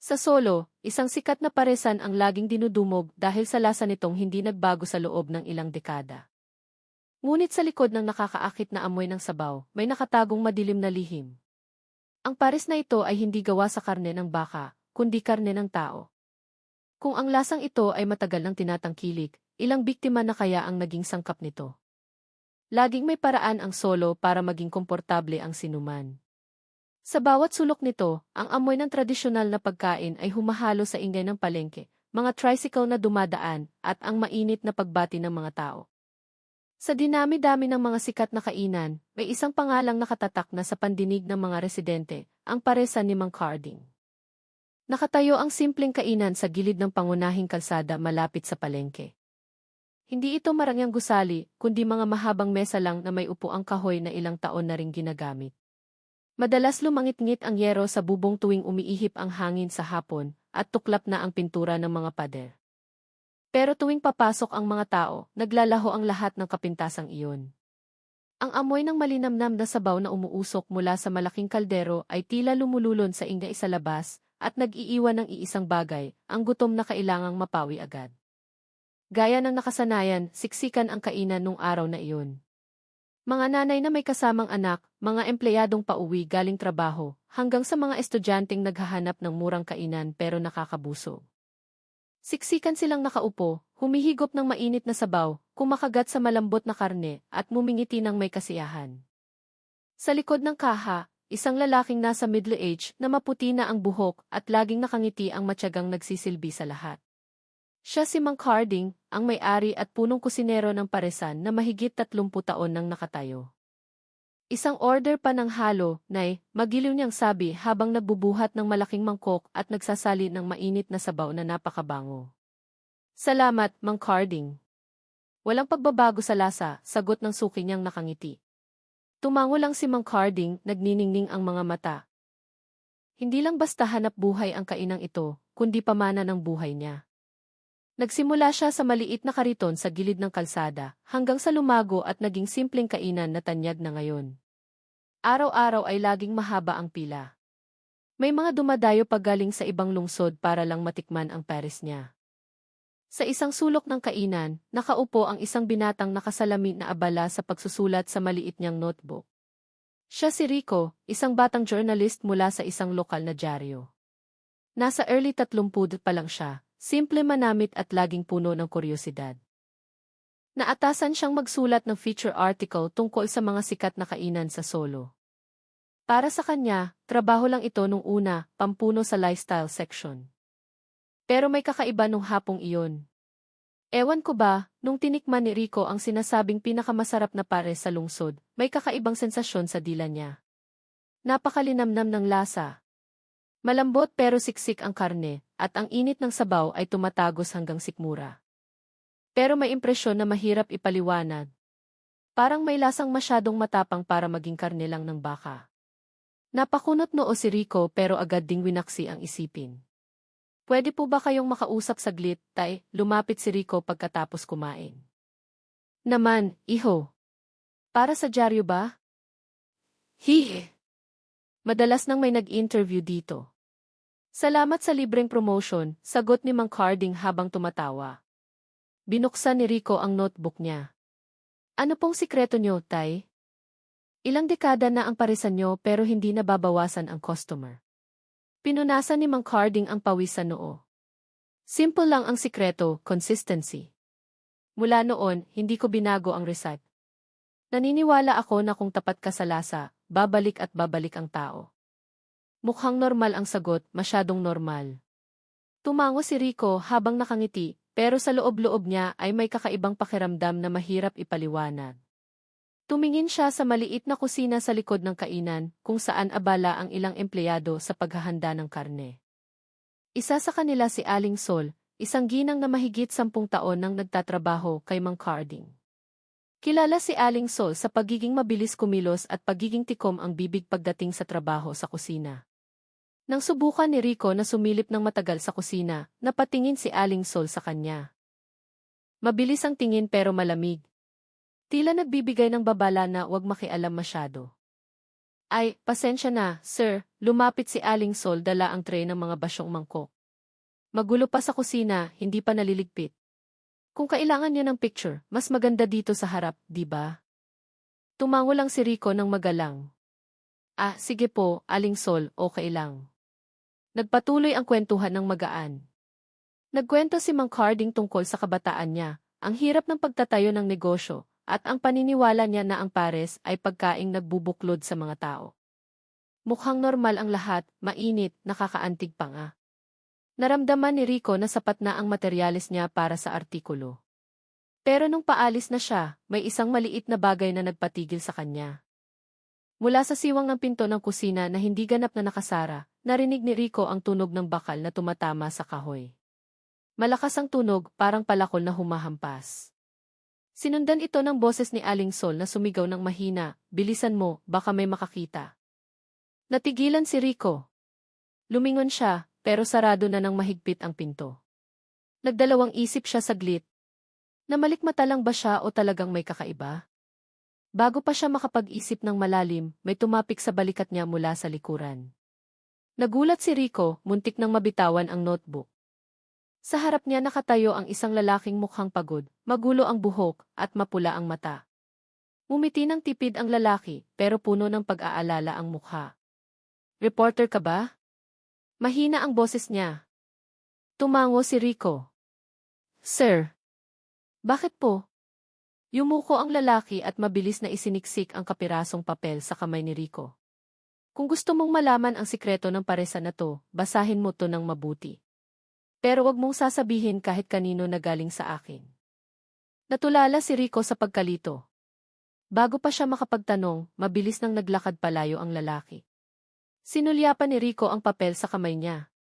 Sa Solo, isang sikat na paresan ang laging dinudumog dahil sa lasa nitong hindi nagbago sa loob ng ilang dekada. Ngunit sa likod ng nakakaakit na amoy ng sabaw, may nakatagong madilim na lihim. Ang pares na ito ay hindi gawa sa karne ng baka, kundi karne ng tao. Kung ang lasang ito ay matagal nang tinatangkilik, ilang biktima na kaya ang naging sangkap nito? Laging may paraan ang Solo para maging komportable ang sinuman. Sa bawat sulok nito, ang amoy ng tradisyonal na pagkain ay humahalo sa ingay ng palengke, mga tricycle na dumadaan, at ang mainit na pagbati ng mga tao. Sa dinami-dami ng mga sikat na kainan, may isang pangalang nakatatak na sa pandinig ng mga residente, ang paresan ni Mang Carding. Nakatayo ang simpleng kainan sa gilid ng pangunahing kalsada malapit sa palengke. Hindi ito marangyang gusali, kundi mga mahabang mesa lang na may upuang kahoy na ilang taon na ring ginagamit. Madalas lumangit-ngit ang yero sa bubong tuwing umiihip ang hangin sa hapon, at tuklap na ang pintura ng mga pader. Pero tuwing papasok ang mga tao, naglalaho ang lahat ng kapintasang iyon. Ang amoy ng malinamnam na sabaw na umuusok mula sa malaking kaldero ay tila lumululon sa ingay sa labas, at nag-iiwan ng iisang bagay, ang gutom na kailangang mapawi agad. Gaya ng nakasanayan, siksikan ang kainan nung araw na iyon. Mga nanay na may kasamang anak, mga empleyadong pauwi galing trabaho, hanggang sa mga estudyanteng naghahanap ng murang kainan pero nakakabusog. Siksikan silang nakaupo, humihigop ng mainit na sabaw, kumakagat sa malambot na karne, at mumingiti ng may kasiyahan. Sa likod ng kaha, isang lalaking nasa middle age na maputi na ang buhok at laging nakangiti ang matyagang nagsisilbi sa lahat. Siya si Mang Carding, ang may-ari at punong kusinero ng paresan na mahigit 30 taon nang nakatayo. Isang order pa ng halo, nay, magiliw niyang sabi habang nagbubuhat ng malaking mangkok at nagsasali ng mainit na sabaw na napakabango. Salamat, Mang Carding. Walang pagbabago sa lasa, sagot ng suki niyang nakangiti. Tumango lang si Mang Carding, nagniningning ang mga mata. Hindi lang basta hanap buhay ang kainang ito, kundi pamana ng buhay niya. Nagsimula siya sa maliit na kariton sa gilid ng kalsada, hanggang sa lumago at naging simpleng kainan na tanyag na ngayon. Araw-araw ay laging mahaba ang pila. May mga dumadayo pagaling sa ibang lungsod para lang matikman ang pares niya. Sa isang sulok ng kainan, nakaupo ang isang binatang nakasalamin na abala sa pagsusulat sa maliit niyang notebook. Siya si Rico, isang batang journalist mula sa isang lokal na dyaryo. Nasa early 30 pa lang siya, simple manamit at laging puno ng kuryosidad. Naatasan siyang magsulat ng feature article tungkol sa mga sikat na kainan sa Solo. Para sa kanya, trabaho lang ito nung una, pampuno sa lifestyle section. Pero may kakaiba nung hapong iyon. Ewan ko ba, nung tinikman ni Rico ang sinasabing pinakamasarap na pares sa lungsod, may kakaibang sensasyon sa dila niya. Napakalinamnam ng lasa. Malambot pero siksik ang karne, at ang init ng sabaw ay tumatagos hanggang sikmura. Pero may impresyon na mahirap ipaliwanag. Parang may lasang masyadong matapang para maging karne lang ng baka. Napakunot noo si Rico pero agad ding winaksi ang isipin. Pwede po ba kayong makausap saglit, tay? Lumapit si Rico pagkatapos kumain. Naman, iho. Para sa dyaryo ba? Hihe. Madalas nang may nag-interview dito. Salamat sa libreng promotion, sagot ni Mang Carding habang tumatawa. Binuksan ni Rico ang notebook niya. Ano pong sikreto niyo, tay? Ilang dekada na ang paresan niyo pero hindi nababawasan ang customer. Pinunasan ni Mang Carding ang pawis sa noo. Simple lang ang sikreto, consistency. Mula noon, hindi ko binago ang recipe. Naniniwala ako na kung tapat ka sa lasa, babalik at babalik ang tao. Mukhang normal ang sagot, masyadong normal. Tumango si Rico habang nakangiti, pero sa loob-loob niya ay may kakaibang pakiramdam na mahirap ipaliwanag. Tumingin siya sa maliit na kusina sa likod ng kainan, kung saan abala ang ilang empleyado sa paghahanda ng karne. Isa sa kanila si Aling Sol, isang ginang na mahigit 10 taon nang nagtatrabaho kay Mang Carding. Kilala si Aling Sol sa pagiging mabilis kumilos at pagiging tikom ang bibig pagdating sa trabaho sa kusina. Nang subukan ni Rico na sumilip ng matagal sa kusina, napatingin si Aling Sol sa kanya. Mabilis ang tingin pero malamig. Tila nagbibigay ng babala na huwag makialam masyado. Ay, pasensya na, sir. Lumapit si Aling Sol dala ang tray ng mga basyong mangkok. Magulo pa sa kusina, hindi pa naliligpit. Kung kailangan niya ng picture, mas maganda dito sa harap, di ba? Tumango lang si Rico ng magalang. Ah, sige po, Aling Sol, okay lang. Nagpatuloy ang kwentuhan ng magaan. Nagkwento si Mang Carding tungkol sa kabataan niya, ang hirap ng pagtatayo ng negosyo, at ang paniniwala niya na ang pares ay pagkaing nagbubuklod sa mga tao. Mukhang normal ang lahat, mainit, nakakaantig pa nga. Naramdaman ni Rico na sapat na ang materyales niya para sa artikulo. Pero nung paalis na siya, may isang maliit na bagay na nagpatigil sa kanya. Mula sa siwang ng pinto ng kusina na hindi ganap na nakasara, narinig ni Rico ang tunog ng bakal na tumatama sa kahoy. Malakas ang tunog, parang palakol na humahampas. Sinundan ito ng boses ni Aling Sol na sumigaw ng mahina, "Bilisan mo, baka may makakita." Natigilan si Rico. Lumingon siya, pero sarado na ng mahigpit ang pinto. Nagdalawang isip siya saglit. Namalikmata lang ba siya o talagang may kakaiba? Bago pa siya makapag-isip ng malalim, may tumapik sa balikat niya mula sa likuran. Nagulat si Rico, muntik nang mabitawan ang notebook. Sa harap niya nakatayo ang isang lalaking mukhang pagod, magulo ang buhok, at mapula ang mata. Ngumiti ng tipid ang lalaki, pero puno ng pag-aalala ang mukha. "Reporter ka ba?" Mahina ang boses niya. Tumango si Rico. "Sir." "Bakit po?" Yumuko ang lalaki at mabilis na isiniksik ang kapirasong papel sa kamay ni Rico. "Kung gusto mong malaman ang sikreto ng paresan na to, basahin mo to ng mabuti. Pero wag mong sasabihin kahit kanino na galing sa akin." Natulala si Rico sa pagkalito. Bago pa siya makapagtanong, mabilis nang naglakad palayo ang lalaki. Sinulyapan ni Rico ang papel sa kamay niya.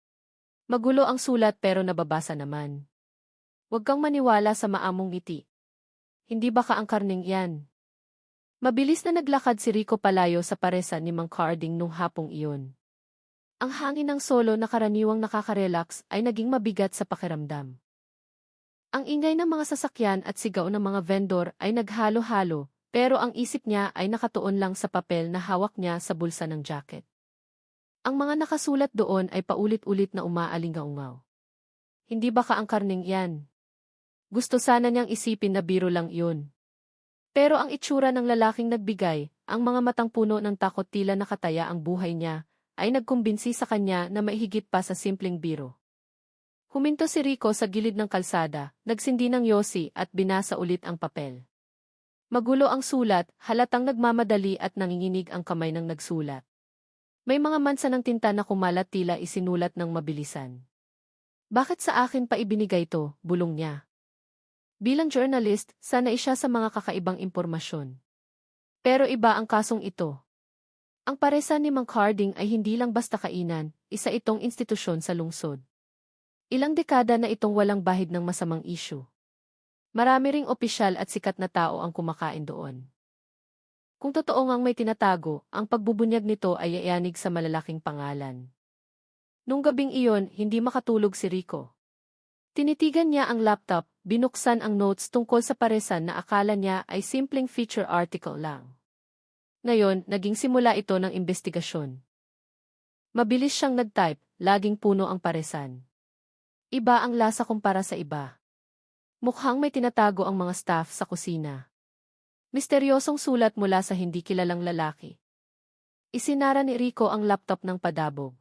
Magulo ang sulat pero nababasa naman. "Huwag kang maniwala sa maamong ngiti. Hindi baka ang karning yan." Mabilis na naglakad si Rico palayo sa paresan ni Mang Carding nung hapong iyon. Ang hangin ng solo na karaniwang nakaka-relax ay naging mabigat sa pakiramdam. Ang ingay ng mga sasakyan at sigaw ng mga vendor ay naghalo-halo, pero ang isip niya ay nakatuon lang sa papel na hawak niya sa bulsa ng jacket. Ang mga nakasulat doon ay paulit-ulit na umaalingaungaw. Hindi baka ang karning yan? Gusto sana niyang isipin na biro lang yun. Pero ang itsura ng lalaking nagbigay, ang mga matang puno ng takot tila nakataya ang buhay niya, ay nagkumbinsi sa kanya na maihigit pa sa simpleng biro. Huminto si Rico sa gilid ng kalsada, nagsindi ng yosi at binasa ulit ang papel. Magulo ang sulat, halatang nagmamadali at nanginginig ang kamay ng nagsulat. May mga mansa ng tinta na kumalat tila isinulat ng mabilisan. "Bakit sa akin pa ibinigay to?" bulong niya. Bilang journalist, sanay siya sa mga kakaibang impormasyon. Pero iba ang kasong ito. Ang paresan ni Mang Carding ay hindi lang basta kainan, isa itong institusyon sa lungsod. Ilang dekada na itong walang bahid ng masamang issue. Marami ring opisyal at sikat na tao ang kumakain doon. Kung totoo ngang may tinatago, ang pagbubunyag nito ay yayanig sa malalaking pangalan. Nung gabing iyon, hindi makatulog si Rico. Tinitigan niya ang laptop, binuksan ang notes tungkol sa paresan na akala niya ay simpleng feature article lang. Ngayon, naging simula ito ng investigasyon. Mabilis siyang nag-type, laging puno ang paresan. Iba ang lasa kumpara sa iba. Mukhang may tinatago ang mga staff sa kusina. Misteryosong sulat mula sa hindi kilalang lalaki. Isinara ni Rico ang laptop ng padabog.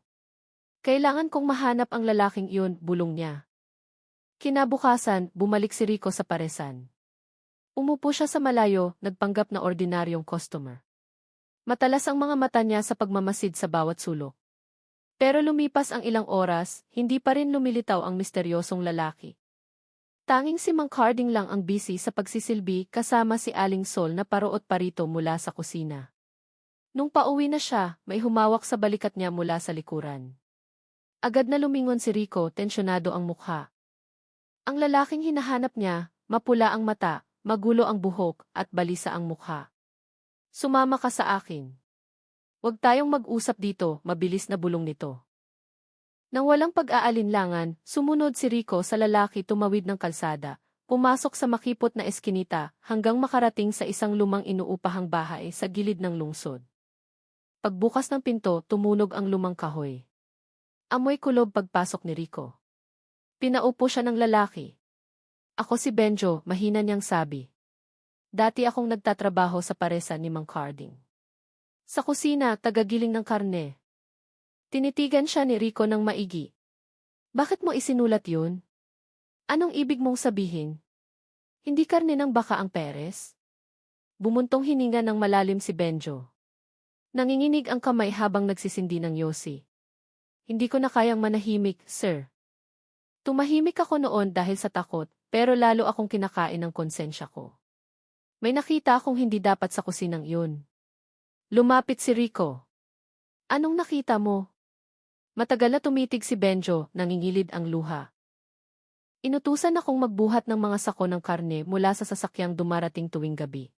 "Kailangan kong mahanap ang lalaking iyon," bulong niya. Kinabukasan, bumalik si Rico sa paresan. Umupo siya sa malayo, nagpanggap na ordinaryong customer. Matalas ang mga mata niya sa pagmamasid sa bawat sulok. Pero lumipas ang ilang oras, hindi pa rin lumilitaw ang misteryosong lalaki. Tanging si Mang Carding lang ang busy sa pagsisilbi kasama si Aling Sol na paruot parito mula sa kusina. Nung pauwi na siya, may humawak sa balikat niya mula sa likuran. Agad na lumingon si Rico, tensyonado ang mukha. Ang lalaking hinahanap niya, mapula ang mata, magulo ang buhok, at balisa ang mukha. "Sumama ka sa akin. Huwag tayong mag-usap dito," mabilis na bulong nito. Nang walang pag-aalinlangan, sumunod si Rico sa lalaki tumawid ng kalsada, pumasok sa makipot na eskinita hanggang makarating sa isang lumang inuupahang bahay sa gilid ng lungsod. Pagbukas ng pinto, tumunog ang lumang kahoy. Amoy kulob pagpasok ni Rico. Pinaupo siya ng lalaki. Ako si Benjo, mahina niyang sabi. Dati akong nagtatrabaho sa paresa ni Mang Carding. Sa kusina, tagagiling ng karne. Tinitigan siya ni Rico ng maigi. Bakit mo isinulat yun? Anong ibig mong sabihin? Hindi karne ng baka ang Perez? Bumuntong hininga ng malalim si Benjo. Nanginginig ang kamay habang nagsisindi ng yosi. Hindi ko na kayang manahimik, sir. Tumahimik ako noon dahil sa takot, pero lalo akong kinakain ng konsensya ko. May nakita akong hindi dapat sa kusinang yun. Lumapit si Rico. Anong nakita mo? Matagal na tumitig si Benjo, nangingilid ang luha. Inutusan akong magbuhat ng mga sako ng karne mula sa sasakyang dumarating tuwing gabi.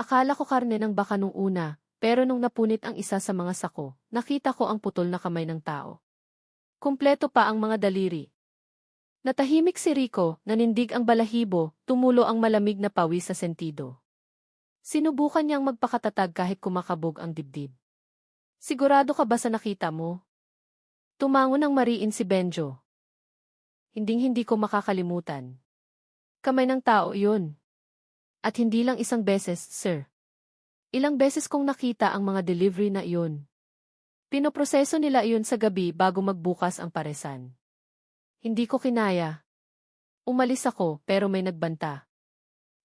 Akala ko karne ng baka nung una, pero nung napunit ang isa sa mga sako, nakita ko ang putol na kamay ng tao. Kumpleto pa ang mga daliri. Natahimik si Rico, nanindig ang balahibo, tumulo ang malamig na pawis sa sentido. Sinubukan niyang magpakatatag kahit kumakabog ang dibdib. Sigurado ka ba sa nakita mo? Tumango ng mariin si Benjo. Hinding-hindi ko makakalimutan. Kamay ng tao yun. At hindi lang isang beses, sir. Ilang beses kong nakita ang mga delivery na iyon. Pinoproseso nila iyon sa gabi bago magbukas ang paresan. Hindi ko kinaya. Umalis ako pero may nagbanta.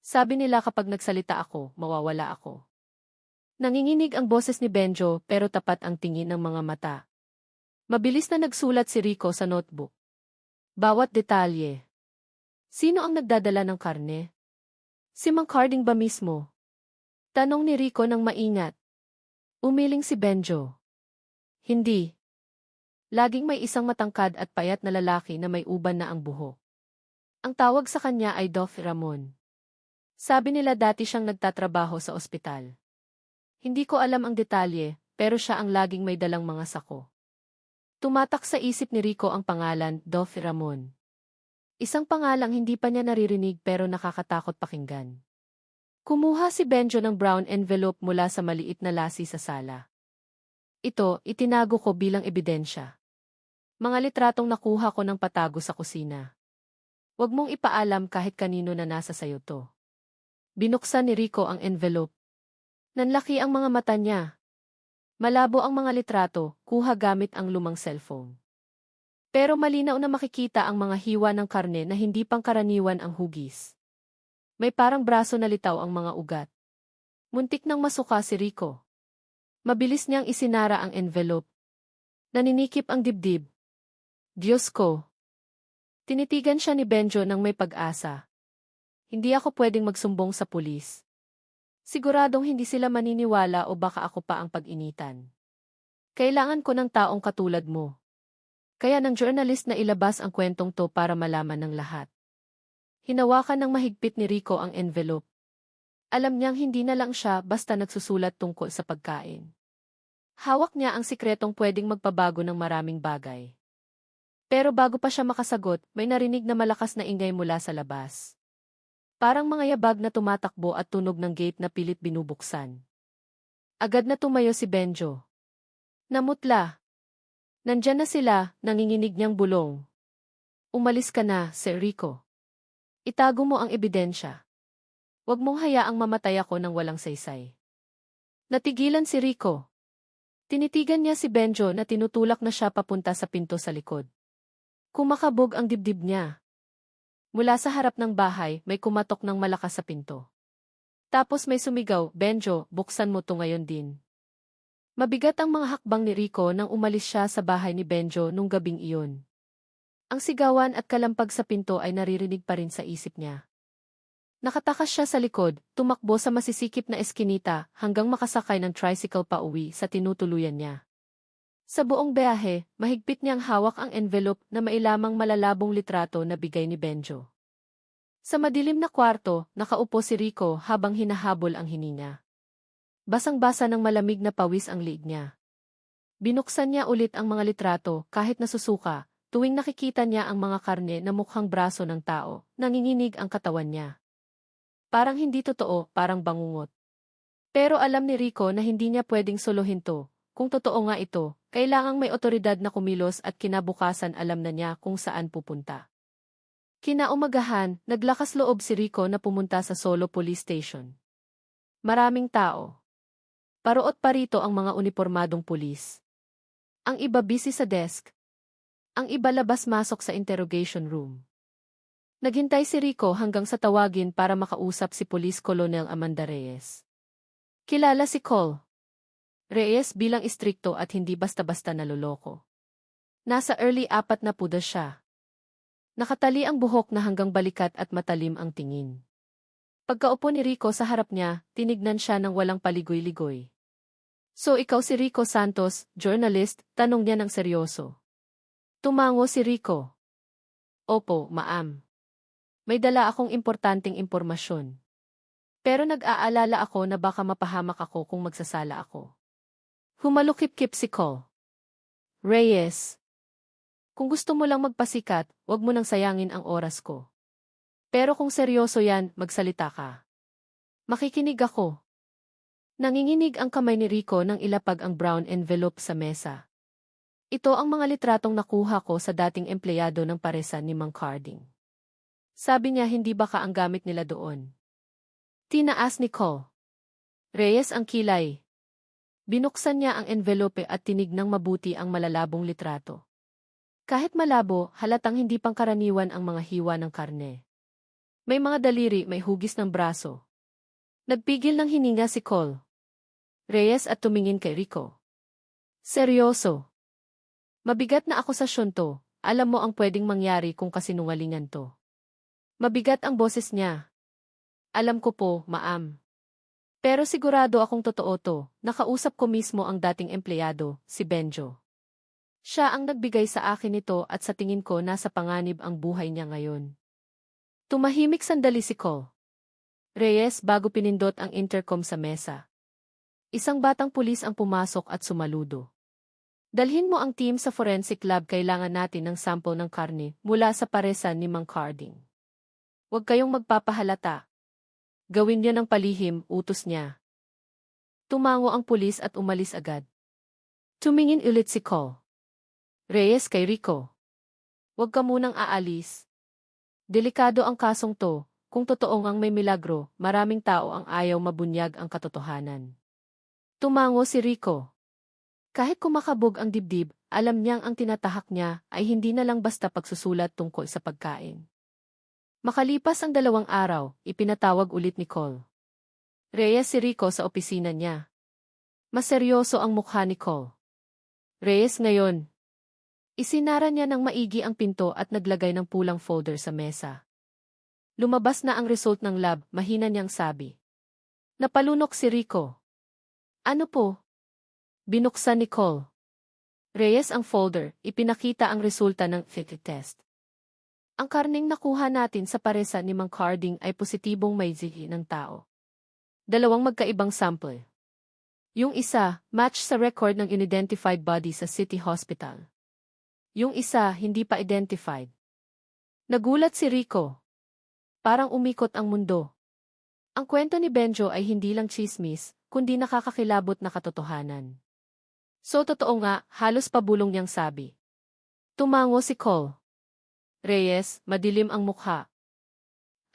Sabi nila kapag nagsalita ako, mawawala ako. Nanginginig ang boses ni Benjo pero tapat ang tingin ng mga mata. Mabilis na nagsulat si Rico sa notebook. Bawat detalye. Sino ang nagdadala ng karne? Si Mang Carding ba mismo? Tanong ni Rico ng maingat. Umiling si Benjo. Hindi. Laging may isang matangkad at payat na lalaki na may uban na ang buhok. Ang tawag sa kanya ay Dof Ramon. Sabi nila dati siyang nagtatrabaho sa ospital. Hindi ko alam ang detalye, pero siya ang laging may dalang mga sako. Tumatak sa isip ni Rico ang pangalan, Dof Ramon. Isang pangalang hindi pa niya naririnig pero nakakatakot pakinggan. Kumuha si Benjo ng brown envelope mula sa maliit na lasi sa sala. Ito, itinago ko bilang ebidensya. Mga litratong nakuha ko ng patago sa kusina. Huwag mong ipaalam kahit kanino na nasa sayo to. Binuksan ni Rico ang envelope. Nanlaki ang mga mata niya. Malabo ang mga litrato, kuha gamit ang lumang cellphone. Pero malinaw na makikita ang mga hiwa ng karne na hindi pangkaraniwan ang hugis. May parang braso na litaw ang mga ugat. Muntik nang masuka si Rico. Mabilis niyang isinara ang envelope. Naninikip ang dibdib. Diyos ko! Tinitigan siya ni Benjo nang may pag-asa. Hindi ako pwedeng magsumbong sa pulis. Siguradong hindi sila maniniwala o baka ako pa ang pag-initan. Kailangan ko ng taong katulad mo. Kaya ng journalist na ilabas ang kwentong to para malaman ng lahat. Hinawakan ng mahigpit ni Rico ang envelope. Alam niyang hindi na lang siya basta nagsusulat tungkol sa pagkain. Hawak niya ang sikretong pwedeng magpabago ng maraming bagay. Pero bago pa siya makasagot, may narinig na malakas na ingay mula sa labas. Parang mga yabag na tumatakbo at tunog ng gate na pilit binubuksan. Agad na tumayo si Benjo. Namutla. Nandyan na sila, nanginginig niyang bulong. Umalis ka na, Sir Rico. Itago mo ang ebidensya. Huwag mong hayaang mamatay ako ng walang saysay. Natigilan si Rico. Tinitigan niya si Benjo na tinutulak na siya papunta sa pinto sa likod. Kumakabog ang dibdib niya. Mula sa harap ng bahay, may kumatok ng malakas sa pinto. Tapos may sumigaw, Benjo, buksan mo to ngayon din. Mabigat ang mga hakbang ni Rico nang umalis siya sa bahay ni Benjo nung gabing iyon. Ang sigawan at kalampag sa pinto ay naririnig pa rin sa isip niya. Nakatakas siya sa likod, tumakbo sa masisikip na eskinita hanggang makasakay ng tricycle pa uwi sa tinutuluyan niya. Sa buong biyahe, mahigpit niyang hawak ang envelope na mailamang malalabong litrato na bigay ni Benjo. Sa madilim na kwarto, nakaupo si Rico habang hinahabol ang hininga. Basang-basa ng malamig na pawis ang liig niya. Binuksan niya ulit ang mga litrato kahit nasusuka, tuwing nakikita niya ang mga karne na mukhang braso ng tao, nanginginig ang katawan niya. Parang hindi totoo, parang bangungot. Pero alam ni Rico na hindi niya pwedeng solohin to. Kung totoo nga ito, kailangang may otoridad na kumilos at kinabukasan alam na niya kung saan pupunta. Kinaumagahan, naglakas loob si Rico na pumunta sa Solo Police Station. Maraming tao. Parot pa rito ang mga unipormadong pulis. Ang iba busy sa desk. Ang iba labas-masok sa interrogation room. Naghintay si Rico hanggang sa tawagin para makausap si Police Colonel Amanda Reyes. Kilala si Col. Reyes bilang istrikto at hindi basta-basta naloloko. Nasa early 40 siya. Nakatali ang buhok na hanggang balikat at matalim ang tingin. Pagkaupo ni Rico sa harap niya, tinignan siya ng walang paligoy-ligoy. So ikaw si Rico Santos, journalist, tanong niya ng seryoso. Tumango si Rico. Opo, ma'am. May dala akong importanteng impormasyon. Pero nag-aalala ako na baka mapahamak ako kung magsasala ako. Humalukip-kip si Col. Reyes. Kung gusto mo lang magpasikat, wag mo nang sayangin ang oras ko. Pero kung seryoso yan, magsalita ka. Makikinig ako. Nanginginig ang kamay ni Rico nang ilapag ang brown envelope sa mesa. Ito ang mga litratong nakuha ko sa dating empleyado ng paresan ni Mang Carding. Sabi niya hindi baka ang gamit nila doon. Tinaas ni Col. Reyes ang kilay. Binuksan niya ang envelope at tinignang mabuti ang malalabong litrato. Kahit malabo, halatang hindi pangkaraniwan ang mga hiwa ng karne. May mga daliri, may hugis ng braso. Nagpigil ng hininga si Col. Reyes at tumingin kay Rico. Seryoso. Mabigat na akusasyon to, alam mo ang pwedeng mangyari kung kasinungalingan to. Mabigat ang boses niya. Alam ko po, ma'am. Pero sigurado akong totoo to, nakausap ko mismo ang dating empleyado, si Benjo. Siya ang nagbigay sa akin nito at sa tingin ko nasa panganib ang buhay niya ngayon. Tumahimik sandali si Col. Reyes bago pinindot ang intercom sa mesa. Isang batang pulis ang pumasok at sumaludo. Dalhin mo ang team sa forensic lab, kailangan natin ng sample ng karne mula sa paresan ni Mang Carding. Huwag kayong magpapahalata. Gawin niya ng palihim, utos niya. Tumango ang pulis at umalis agad. Tumingin ulit si Col. Reyes kay Rico. Huwag ka munang aalis. Delikado ang kasong to, kung totoo ngang may milagro, maraming tao ang ayaw mabunyag ang katotohanan. Tumango si Rico. Kahit kumakabog ang dibdib, alam niyang ang tinatahak niya ay hindi na lang basta pagsusulat tungkol sa pagkain. Makalipas ang 2 araw, ipinatawag ulit ni Col. Reyes si Rico sa opisina niya. Mas seryoso ang mukha ni Col. Reyes ngayon. Isinara niya ng maigi ang pinto at naglagay ng pulang folder sa mesa. Lumabas na ang result ng lab, mahina niyang sabi. Napalunok si Rico. Ano po? Binuksan ni Col. Reyes ang folder, ipinakita ang resulta ng fit test. Ang karneng nakuha natin sa paresan ni Mang Carding ay positibong may zhi ng tao. 2 magkaibang sample. Yung isa, match sa record ng unidentified body sa City Hospital. Yung isa, hindi pa identified. Nagulat si Rico. Parang umikot ang mundo. Ang kwento ni Benjo ay hindi lang chismis, kundi nakakakilabot na katotohanan. So totoo nga, halos pabulong niyang sabi. Tumango si Col. Reyes, madilim ang mukha.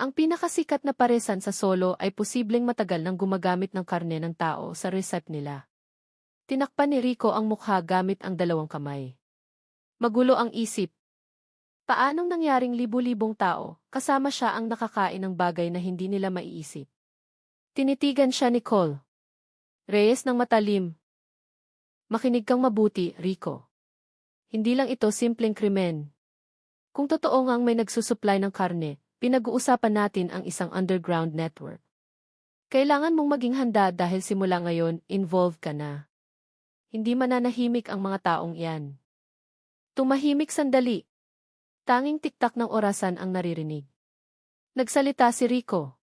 Ang pinakasikat na paresan sa Solo ay posibleng matagal nang gumagamit ng karne ng tao sa recipe nila. Tinakpan ni Rico ang mukha gamit ang 2 kamay. Magulo ang isip. Paanong nangyaring libu-libong tao, kasama siya ang nakakain ng bagay na hindi nila maiisip? Tinitigan siya ni Col. Reyes ng matalim. Makinig kang mabuti, Rico. Hindi lang ito simpleng krimen. Kung totoo ngang may nagsusupply ng karne, pinag-uusapan natin ang isang underground network. Kailangan mong maging handa dahil simula ngayon, involved ka na. Hindi mananahimik ang mga taong iyan. Tumahimik sandali. Tanging tiktak ng orasan ang naririnig. Nagsalita si Rico.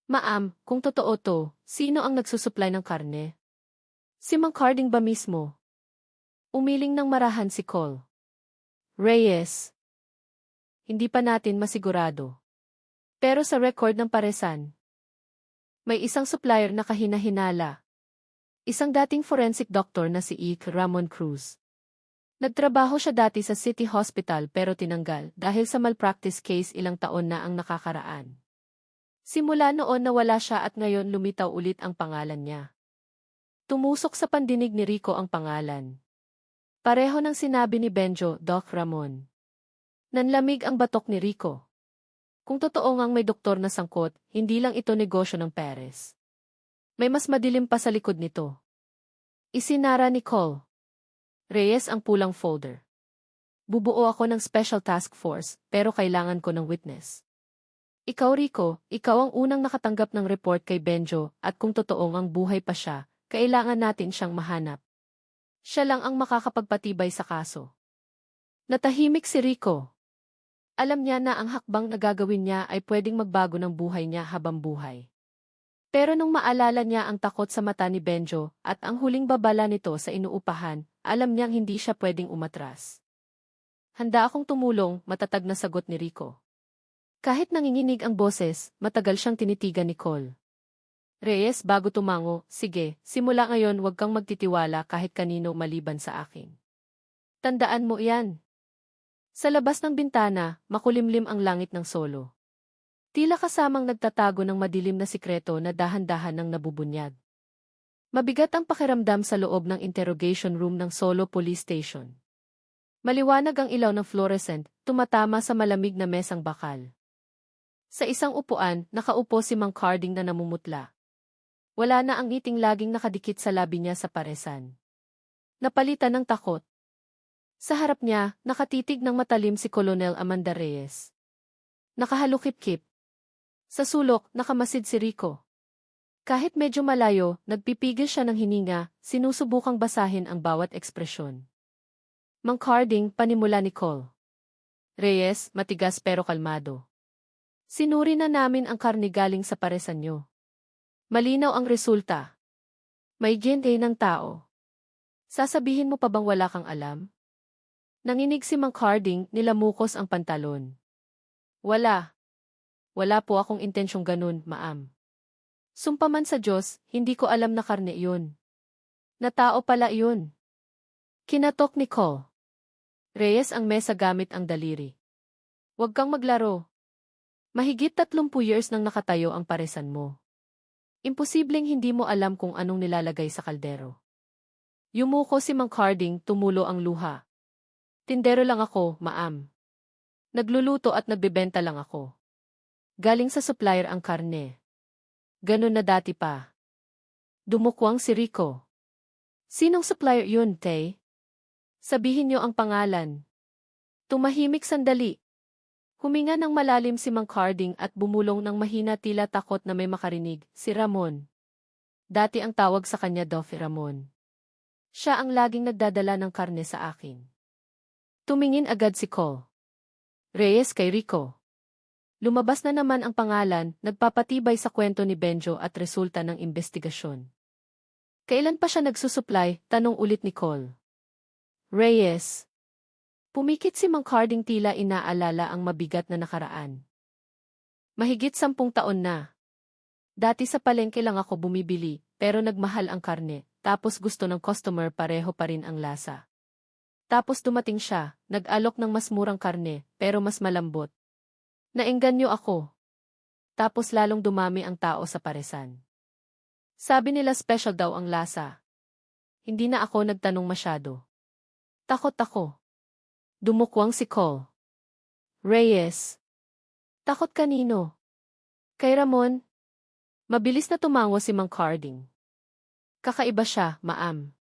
Ma'am, kung totoo to, sino ang nagsusupply ng karne? Si Mang Carding ba mismo? Umiling ng marahan si Col. Reyes. Hindi pa natin masigurado. Pero sa record ng paresan, May isang supplier na kahina-hinala. Isang dating forensic doctor na si Ramon Cruz. Nagtrabaho siya dati sa City Hospital pero tinanggal dahil sa malpractice case ilang taon na ang nakakaraan. Simula noon nawala siya at ngayon lumitaw ulit ang pangalan niya. Tumusok sa pandinig ni Rico ang pangalan. Pareho ng sinabi ni Benjo, Doc Ramon. Nanlamig ang batok ni Rico. Kung totoo ngang may doktor na sangkot, hindi lang ito negosyo ng Perez. May mas madilim pa sa likod nito. Isinara ni Cole Reyes ang pulang folder. Bubuo ako ng special task force, pero kailangan ko ng witness. Ikaw Rico, ikaw ang unang nakatanggap ng report kay Benjo at kung totoo ngang buhay pa siya, kailangan natin siyang mahanap. Siya lang ang makakapagpatibay sa kaso. Natahimik si Rico. Alam niya na ang hakbang na gagawin niya ay pwedeng magbago ng buhay niya habang buhay. Pero nung maalala niya ang takot sa mata ni Benjo at ang huling babala nito sa inuupahan, alam niyang hindi siya pwedeng umatras. Handa akong tumulong, matatag na sagot ni Rico. Kahit nanginginig ang boses, matagal siyang tinitigan ni Cole. Reyes bago tumango, sige, simula ngayon huwag kang magtitiwala kahit kanino maliban sa akin. Tandaan mo iyan. Sa labas ng bintana, makulimlim ang langit ng solo. Tila kasamang nagtatago ng madilim na sikreto na dahan-dahan ng nabubunyag. Mabigat ang pakiramdam sa loob ng interrogation room ng Solo Police Station. Maliwanag ang ilaw ng fluorescent, tumatama sa malamig na mesang bakal. Sa isang upuan, nakaupo si Mang Carding na namumutla. Wala na ang ngiting laging nakadikit sa labi niya sa paresan. Napalitan ng takot. Sa harap niya, nakatitig ng matalim si Colonel Amanda Reyes. Nakahalukip-kip. Sa sulok, nakamasid si Rico. Kahit medyo malayo, nagpipigil siya ng hininga, sinusubukang basahin ang bawat ekspresyon. Mang Carding, panimula ni Cole. Reyes, matigas pero kalmado. Sinuri na namin ang karne galing sa paresan nyo. Malinaw ang resulta. May DNA ng tao. Sasabihin mo pa bang wala kang alam? Nanginig si Mang Carding, nilamukos ang pantalon. Wala. Wala po akong intensyong ganun, maam. Sumpa man sa Diyos, hindi ko alam na karne yun. Na tao pala yun. Kinatok ni Cole Reyes ang mesa gamit ang daliri. Huwag kang maglaro. Mahigit 30 years nang nakatayo ang paresan mo. Imposibleng hindi mo alam kung anong nilalagay sa kaldero. Yumuko si Mang Carding, tumulo ang luha. Tindero lang ako, maam. Nagluluto at nagbebenta lang ako. Galing sa supplier ang karne. Ganun na dati pa. Dumukwang si Rico. Sinong supplier yun, Tay? Sabihin niyo ang pangalan. Tumahimik sandali. Huminga ng malalim si Mang Carding at bumulong ng mahina tila takot na may makarinig, si Ramon. Dati ang tawag sa kanya Dofi Ramon. Siya ang laging nagdadala ng karne sa akin. Tumingin agad si Cole Reyes kay Rico. Lumabas na naman ang pangalan, nagpapatibay sa kwento ni Benjo at resulta ng investigasyon. Kailan pa siya nagsusupply? Tanong ulit ni Cole Reyes. Pumikit si Mang Carding tila inaalala ang mabigat na nakaraan. Mahigit 10 taon na. Dati sa palengke lang ako bumibili, pero nagmahal ang karne, tapos gusto ng customer pareho pa rin ang lasa. Tapos dumating siya, nag-alok ng mas murang karne, pero mas malambot. Naengganyo ako. Tapos lalong dumami ang tao sa paresan. Sabi nila special daw ang lasa. Hindi na ako nagtanong masyado. Takot ako. Dumukwang si Cole Reyes. Takot kanino? Kay Ramon? Mabilis na tumango si Mang Carding. Kakaiba siya, maam.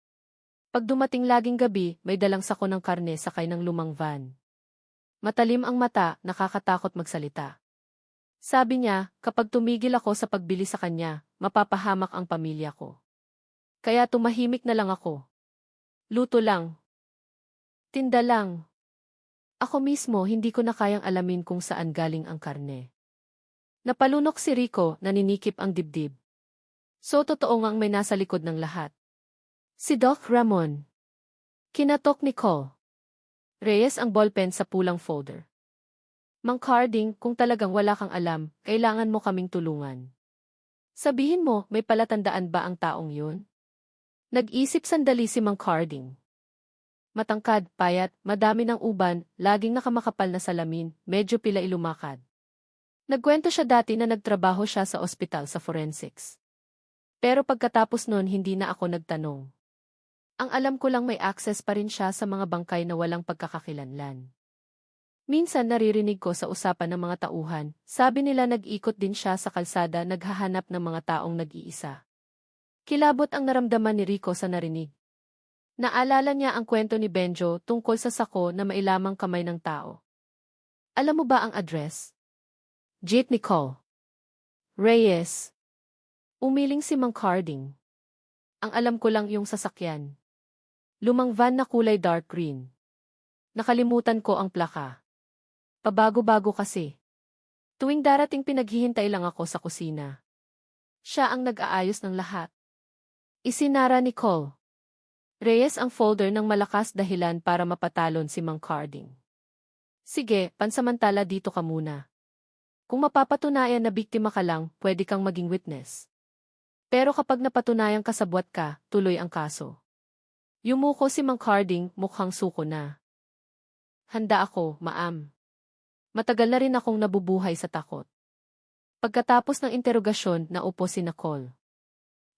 Pag dumating laging gabi, may dalang sako ng karne sakay ng lumang van. Matalim ang mata, nakakatakot magsalita. Sabi niya, kapag tumigil ako sa pagbili sa kanya, mapapahamak ang pamilya ko. Kaya tumahimik na lang ako. Luto lang. Tinda lang. Ako mismo hindi ko na kayang alamin kung saan galing ang karne. Napalunok si Rico, naninikip ang dibdib. So totoo ngang may nasa likod ng lahat. Si Doc Ramon. Kinatok ni Cole Reyes ang ballpen sa pulang folder. Mang Carding, kung talagang wala kang alam, kailangan mo kaming tulungan. Sabihin mo, may palatandaan ba ang taong yun? Nag-isip sandali si Mang Carding. Matangkad, payat, madami ng uban, laging nakamakapal na salamin, medyo pilay lumakad. Nagkwento siya dati na nagtrabaho siya sa ospital sa forensics. Pero pagkatapos nun hindi na ako nagtanong. Ang alam ko lang may access pa rin siya sa mga bangkay na walang pagkakakilanlan. Minsan naririnig ko sa usapan ng mga tauhan, sabi nila nag-ikot din siya sa kalsada naghahanap ng mga taong nag-iisa. Kilabot ang naramdaman ni Rico sa narinig. Naalala niya ang kwento ni Benjo tungkol sa sako na mailamang kamay ng tao. Alam mo ba ang address? Jeep Nicole Reyes. Umiling si Mang Carding. Ang alam ko lang yung sasakyan. Lumang van na kulay dark green. Nakalimutan ko ang plaka. Pabago-bago kasi. Tuwing darating pinaghihintay lang ako sa kusina. Siya ang nag-aayos ng lahat. Isinara ni Cole Reyes ang folder ng malakas dahilan para mapatalon si Mang Carding. Sige, pansamantala dito ka muna. Kung mapapatunayan na biktima ka lang, pwede kang maging witness. Pero kapag napatunayang kasabwat ka, tuloy ang kaso. Yumuko si Mang Carding, mukhang suko na. Handa ako, ma'am. Matagal na rin akong nabubuhay sa takot. Pagkatapos ng interogasyon, naupo si Nicole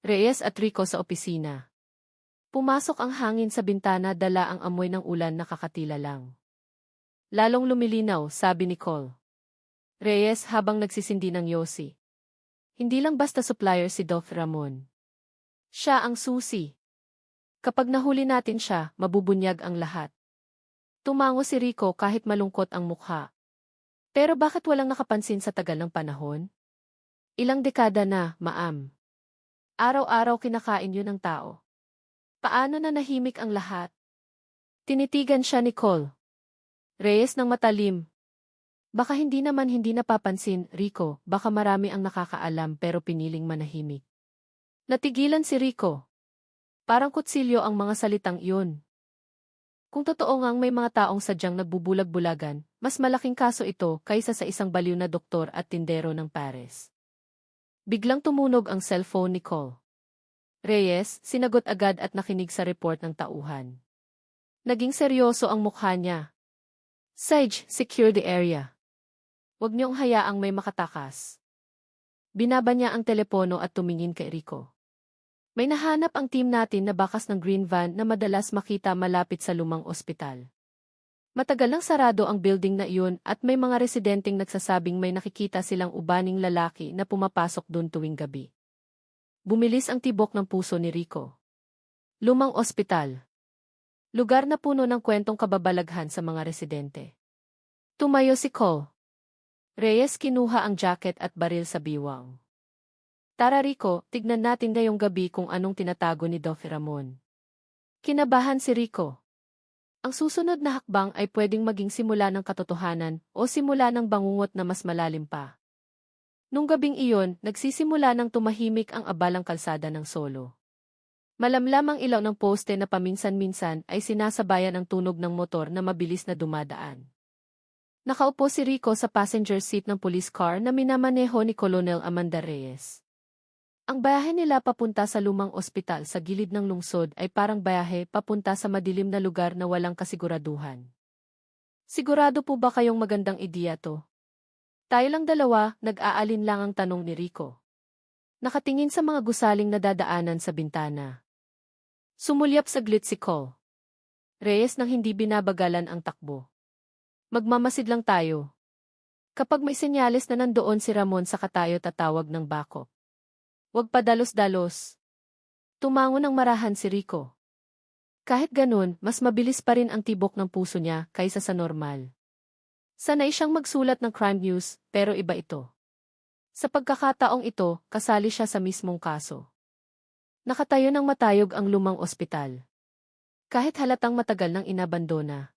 Reyes at Rico sa opisina. Pumasok ang hangin sa bintana, dala ang amoy ng ulan, nakakatila lang. Lalong lumilinaw, sabi ni Cole Reyes habang nagsisindi ng yosi. Hindi lang basta supplier si Dof Ramon. Siya ang susi. Kapag nahuli natin siya, mabubunyag ang lahat. Tumango si Rico kahit malungkot ang mukha. Pero bakit walang nakapansin sa tagal ng panahon? Ilang dekada na, ma'am. Araw-araw kinakain yun ng tao. Paano na nahimik ang lahat? Tinitigan siya ni Cole Reyes ng matalim. Baka hindi napapansin, Rico, baka marami ang nakakaalam pero piniling manahimik. Natigilan si Rico. Parang kutsilyo ang mga salitang iyon. Kung totoo ngang may mga taong sadyang nagbubulag-bulagan, mas malaking kaso ito kaysa sa isang baliw na doktor at tindero ng Paris. Biglang tumunog ang cellphone ni Cole Reyes, sinagot agad at nakinig sa report ng tauhan. Naging seryoso ang mukha niya. Sage, secure the area. Huwag niyong hayaang may makatakas. Binaba niya ang telepono at tumingin kay Rico. May nahanap ang team natin na bakas ng green van na madalas makita malapit sa lumang ospital. Matagal nang sarado ang building na iyon at may mga residenteng nagsasabing may nakikita silang ubaning lalaki na pumapasok dun tuwing gabi. Bumilis ang tibok ng puso ni Rico. Lumang ospital. Lugar na puno ng kwentong kababalaghan sa mga residente. Tumayo si Cole Reyes, kinuha ang jacket at baril sa biwang. Tara Rico, tignan natin ngayong gabi kung anong tinatago ni Dof Ramon. Kinabahan si Rico. Ang susunod na hakbang ay pwedeng maging simula ng katotohanan o simula ng bangungot na mas malalim pa. Nung gabing iyon, nagsisimula ng tumahimik ang abalang kalsada ng Solo. Malamlam ang ilaw ng poste na paminsan-minsan ay sinasabayan ang tunog ng motor na mabilis na dumadaan. Nakaupo si Rico sa passenger seat ng police car na minamaneho ni Colonel Amanda Reyes. Ang bayahe nila papunta sa lumang ospital sa gilid ng lungsod ay parang bayahe papunta sa madilim na lugar na walang kasiguraduhan. Sigurado po ba kayong magandang ideya to? Tayo lang dalawa, nag-aalin lang ang tanong ni Rico. Nakatingin sa mga gusaling na dadaanan sa bintana. Sumulyap saglit si Cole Reyes nang hindi binabagalan ang takbo. Magmamasid lang tayo. Kapag may senyales na nandoon si Ramon sa katayo, tatawag ng backup. Huwag pa dalos-dalos. Tumango ng marahan si Rico. Kahit ganun, mas mabilis pa rin ang tibok ng puso niya kaysa sa normal. Sanay siyang magsulat ng crime news, pero iba ito. Sa pagkakataong ito, kasali siya sa mismong kaso. Nakatayo ng matayog ang lumang ospital. Kahit halatang matagal nang inabandona.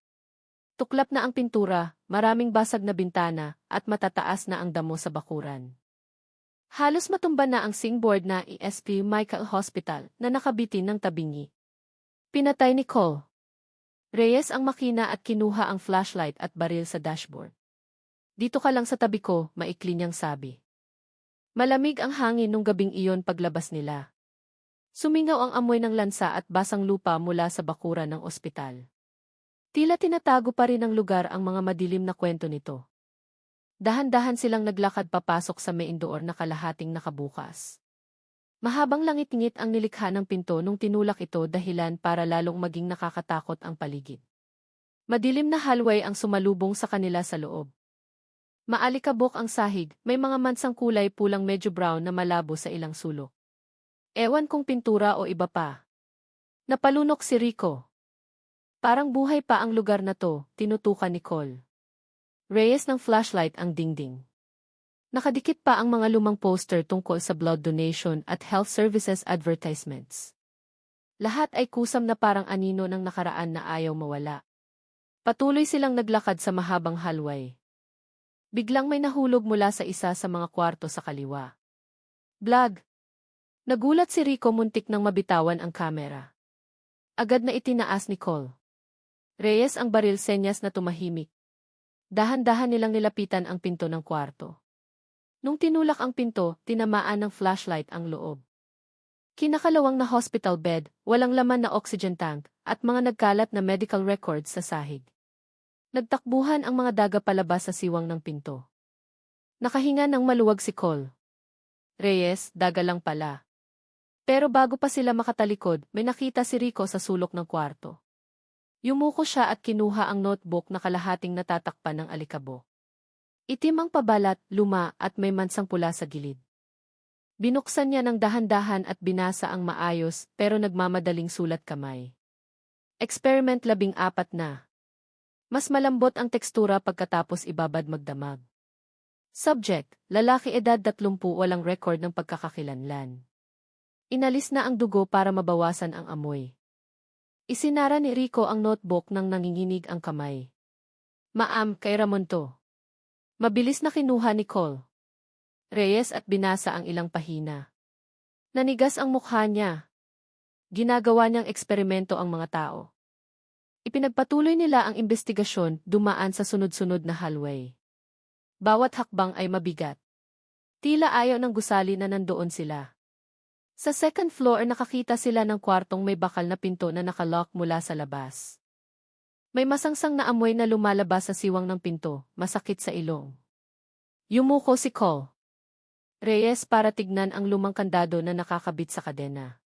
Tuklap na ang pintura, maraming basag na bintana, at matataas na ang damo sa bakuran. Halos matumba na ang singboard na ESP Michael Hospital na nakabitin ng tabingi. Pinatay ni Cole Reyes ang makina at kinuha ang flashlight at baril sa dashboard. Dito ka lang sa tabi ko, maikli niyang sabi. Malamig ang hangin nung gabing iyon paglabas nila. Sumingaw ang amoy ng lansa at basang lupa mula sa bakuran ng ospital. Tila tinatago pa rin ng lugar ang mga madilim na kwento nito. Dahan-dahan silang naglakad papasok sa main door na kalahating nakabukas. Mahabang langit-ngit ang nilikha ng pinto nung tinulak ito dahilan para lalong maging nakakatakot ang paligid. Madilim na hallway ang sumalubong sa kanila sa loob. Maalikabok ang sahig, may mga mansang kulay pulang medyo brown na malabo sa ilang sulok. Ewan kung pintura o iba pa. Napalunok si Rico. Parang buhay pa ang lugar na to, tinutukan ni Cole. Reyes ng flashlight ang dingding. Nakadikit pa ang mga lumang poster tungkol sa blood donation at health services advertisements. Lahat ay kusam na parang anino ng nakaraan na ayaw mawala. Patuloy silang naglakad sa mahabang hallway. Biglang may nahulog mula sa isa sa mga kwarto sa kaliwa. Blag! Nagulat si Rico muntik nang mabitawan ang kamera. Agad na itinaas ni Cole. Reyes ang baril senyas na tumahimik. Dahan-dahan nilang nilapitan ang pinto ng kwarto. Nung tinulak ang pinto, tinamaan ng flashlight ang loob. Kinakalawang na hospital bed, walang laman na oxygen tank, at mga nagkalat na medical records sa sahig. Nagtakbuhan ang mga daga palabas sa siwang ng pinto. Nakahinga ng maluwag si Cole. Reyes, daga lang pala. Pero bago pa sila makatalikod, may nakita si Rico sa sulok ng kwarto. Yumuko siya at kinuha ang notebook na kalahating natatakpan ng alikabok. Itim ang pabalat, luma at may mansang pula sa gilid. Binuksan niya ng dahan-dahan at binasa ang maayos pero nagmamadaling sulat kamay. Experiment 14 na. Mas malambot ang tekstura pagkatapos ibabad magdamag. Subject, lalaki edad 30 walang record ng pagkakakilanlan. Inalis na ang dugo para mabawasan ang amoy. Isinara ni Rico ang notebook nang nanginginig ang kamay. Ma'am, kay Ramon to. Mabilis na kinuha ni Cole. Reyes at binasa ang ilang pahina. Nanigas ang mukha niya. Ginagawa niyang eksperimento ang mga tao. Ipinagpatuloy nila ang investigasyon dumaan sa sunod-sunod na hallway. Bawat hakbang ay mabigat. Tila ayaw ng gusali na nandoon sila. Sa second floor nakakita sila ng kwartong may bakal na pinto na nakalock mula sa labas. May masangsang na amoy na lumalabas sa siwang ng pinto, masakit sa ilong. Yumuko si Cole. Reyes para tignan ang lumang kandado na nakakabit sa kadena.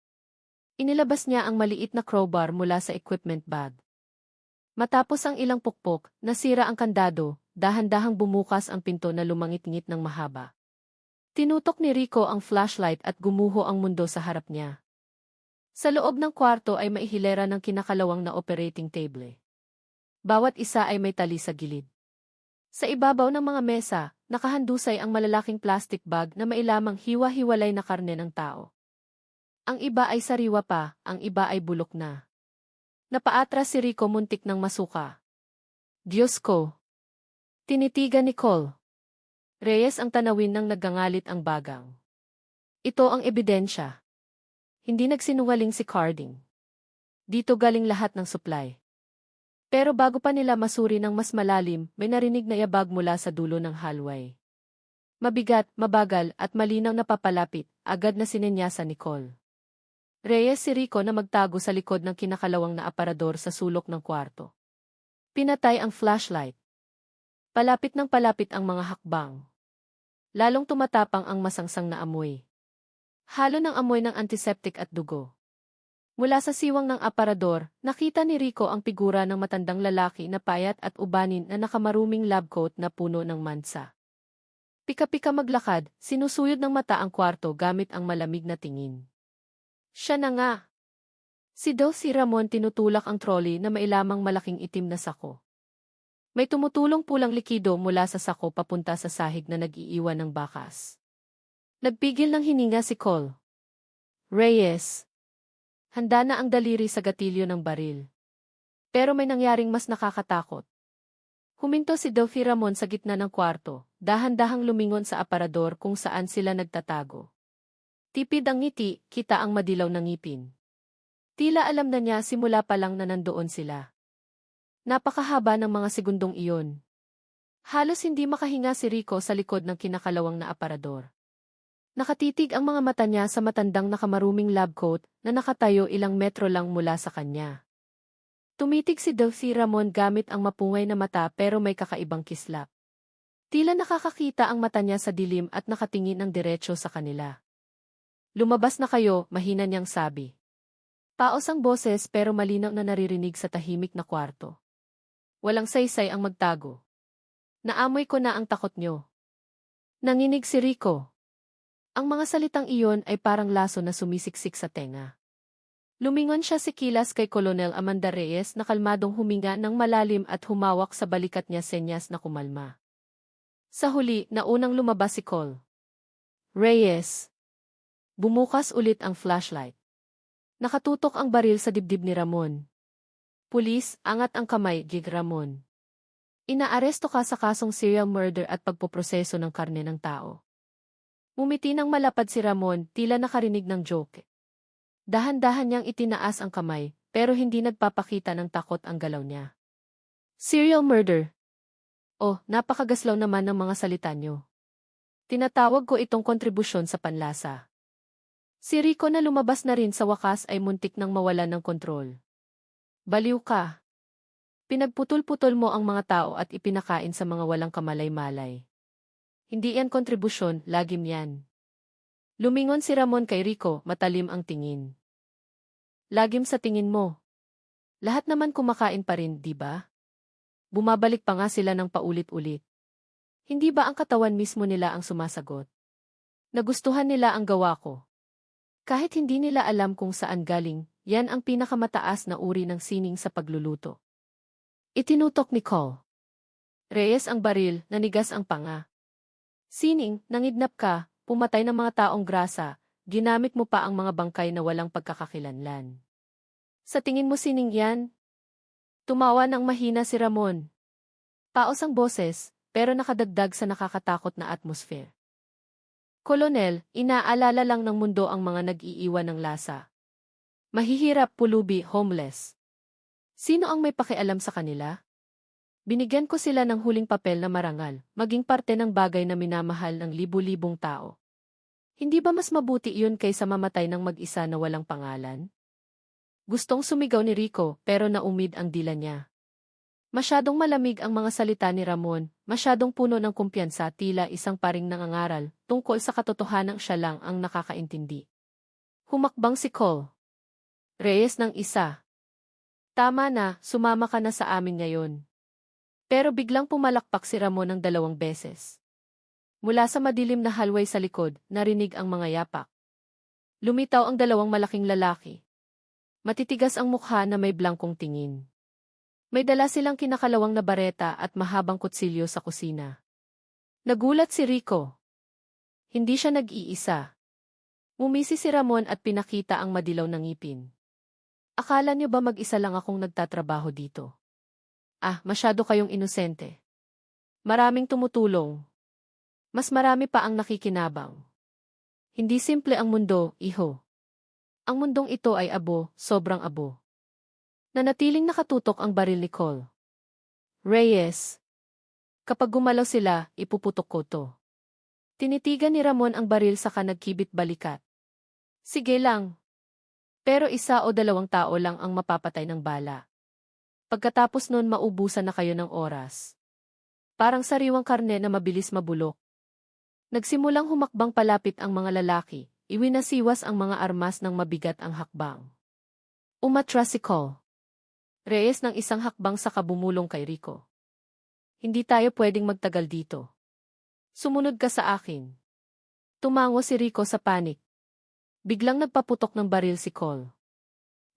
Inilabas niya ang maliit na crowbar mula sa equipment bag. Matapos ang ilang pukpok, nasira ang kandado, dahan-dahang bumukas ang pinto na lumangit-ngit ng mahaba. Tinutok ni Rico ang flashlight at gumuho ang mundo sa harap niya. Sa loob ng kwarto ay maihilera ng kinakalawang na operating table. Bawat isa ay may tali sa gilid. Sa ibabaw ng mga mesa, nakahandusay ang malalaking plastic bag na mailamang hiwa-hiwalay na karne ng tao. Ang iba ay sariwa pa, ang iba ay bulok na. Napaatras si Rico muntik ng masuka. Diyos ko! Tinitigan ni Cole. Reyes ang tanawin nang naggangalit ang bagang. Ito ang ebidensya. Hindi nagsinungaling si Carding. Dito galing lahat ng supply. Pero bago pa nila masuri ng mas malalim, may narinig na yabag mula sa dulo ng hallway. Mabigat, mabagal at malinaw na papalapit, agad na sinenyasan ni Cole. Reyes si Rico na magtago sa likod ng kinakalawang na aparador sa sulok ng kwarto. Pinatay ang flashlight. Palapit ng palapit ang mga hakbang. Lalong tumatapang ang masangsang na amoy. Halo ng amoy ng antiseptic at dugo. Mula sa siwang ng aparador, nakita ni Rico ang figura ng matandang lalaki na payat at ubanin na nakamaruming lab coat na puno ng mansa. Pika-pika maglakad, sinusuyod ng mata ang kwarto gamit ang malamig na tingin. Siya na nga. Si Ramon tinutulak ang trolley na mailamang malaking itim na sako. May tumutulong pulang likido mula sa sako papunta sa sahig na nag-iiwan ng bakas. Nagpigil ng hininga si Cole. Reyes. Handa na ang daliri sa gatilyo ng baril. Pero may nangyaring mas nakakatakot. Huminto si Ramon sa gitna ng kwarto, dahan-dahang lumingon sa aparador kung saan sila nagtatago. Tipid ang ngiti, kita ang madilaw na ngipin. Tila alam na niya simula pa lang na nandoon sila. Napakahaba ng mga segundong iyon. Halos hindi makahinga si Rico sa likod ng kinakalawang na aparador. Nakatitig ang mga mata niya sa matandang nakamaruming lab coat na nakatayo ilang metro lang mula sa kanya. Tumitig si Delphi Ramon gamit ang mapungay na mata pero may kakaibang kislap. Tila nakakakita ang mata niya sa dilim at nakatingin ng diretso sa kanila. Lumabas na kayo, mahina niyang sabi. Paos ang boses pero malinaw na naririnig sa tahimik na kwarto. Walang saysay ang magtago. Naamoy ko na ang takot niyo. Nanginig si Rico. Ang mga salitang iyon ay parang laso na sumisiksik sa tenga. Lumingon siya sikilas kay Colonel Amanda Reyes na kalmadong huminga ng malalim at humawak sa balikat niya senyas na kumalma. Sa huli, naunang lumabas si Col. Reyes. Bumukas ulit ang flashlight. Nakatutok ang baril sa dibdib ni Ramon. Pulis, angat ang kamay, Gig Ramon. Inaaresto ka sa kasong serial murder at pagpoproseso ng karne ng tao. Mumiti ng malapad si Ramon, tila nakarinig ng joke. Dahan-dahan niyang itinaas ang kamay, pero hindi nagpapakita ng takot ang galaw niya. Serial murder. Oh, napakagaslaw naman ng mga salita niyo. Tinatawag ko itong kontribusyon sa panlasa. Si Rico na lumabas na rin sa wakas ay muntik nang mawalan ng kontrol. Baliw ka. Pinagputol-putol mo ang mga tao at ipinakain sa mga walang kamalay-malay. Hindi yan kontribusyon, lagim yan. Lumingon si Ramon kay Rico, matalim ang tingin. Lagim sa tingin mo. Lahat naman kumakain pa rin, di ba? Bumabalik pa nga sila ng paulit-ulit. Hindi ba ang katawan mismo nila ang sumasagot? Nagustuhan nila ang gawa ko. Kahit hindi nila alam kung saan galing, yan ang pinakamataas na uri ng sining sa pagluluto. Itinutok ni Col. Reyes ang baril, nanigas ang panga. Sining, nangidnap ka, pumatay ng mga taong grasa, ginamit mo pa ang mga bangkay na walang pagkakakilanlan. Sa tingin mo sining yan? Tumawa ng mahina si Ramon. Paos ang boses, pero nakadagdag sa nakakatakot na atmosphere. Kolonel, inaalala lang ng mundo ang mga nag-iiwan ng lasa. Mahihirap, pulubi, homeless. Sino ang may pakialam sa kanila? Binigyan ko sila ng huling papel na marangal, maging parte ng bagay na minamahal ng libu-libong tao. Hindi ba mas mabuti iyon kaysa mamatay ng mag-isa na walang pangalan? Gustong sumigaw ni Rico, pero naumid ang dila niya. Masyadong malamig ang mga salita ni Ramon, masyadong puno ng kumpiyansa, tila isang paring nangangaral, tungkol sa katotohanang siya lang ang nakakaintindi. Humakbang si Col. Reyes ng isa. Tama na, sumama ka na sa amin ngayon. Pero biglang pumalakpak si Ramon ng 2 beses. Mula sa madilim na hallway sa likod, narinig ang mga yapak. Lumitaw ang 2 malaking lalaki. Matitigas ang mukha na may blankong tingin. May dala silang kinakalawang na bareta at mahabang kutsilyo sa kusina. Nagulat si Rico. Hindi siya nag-iisa. Umisi si Ramon at pinakita ang madilaw na ngipin. Akala niyo ba mag-isa lang akong nagtatrabaho dito? Ah, masyado kayong inosente. Maraming tumutulong. Mas marami pa ang nakikinabang. Hindi simple ang mundo, iho. Ang mundong ito ay abo, sobrang abo. Nanatiling nakatutok ang baril ni Col. Reyes. Kapag gumalaw sila, ipuputok ko to. Tinitigan ni Ramon ang baril saka nagkibit balikat. Sige lang. Pero 1 o 2 tao lang ang mapapatay ng bala. Pagkatapos nun maubusan na kayo ng oras. Parang sariwang karne na mabilis mabulok. Nagsimulang humakbang palapit ang mga lalaki, iwinasiwas ang mga armas ng mabigat ang hakbang. Umatras si Col. Reyes ng isang hakbang sa kabumulong kay Rico. Hindi tayo pwedeng magtagal dito. Sumunod ka sa akin. Tumango si Rico sa panik. Biglang nagpaputok ng baril si Col.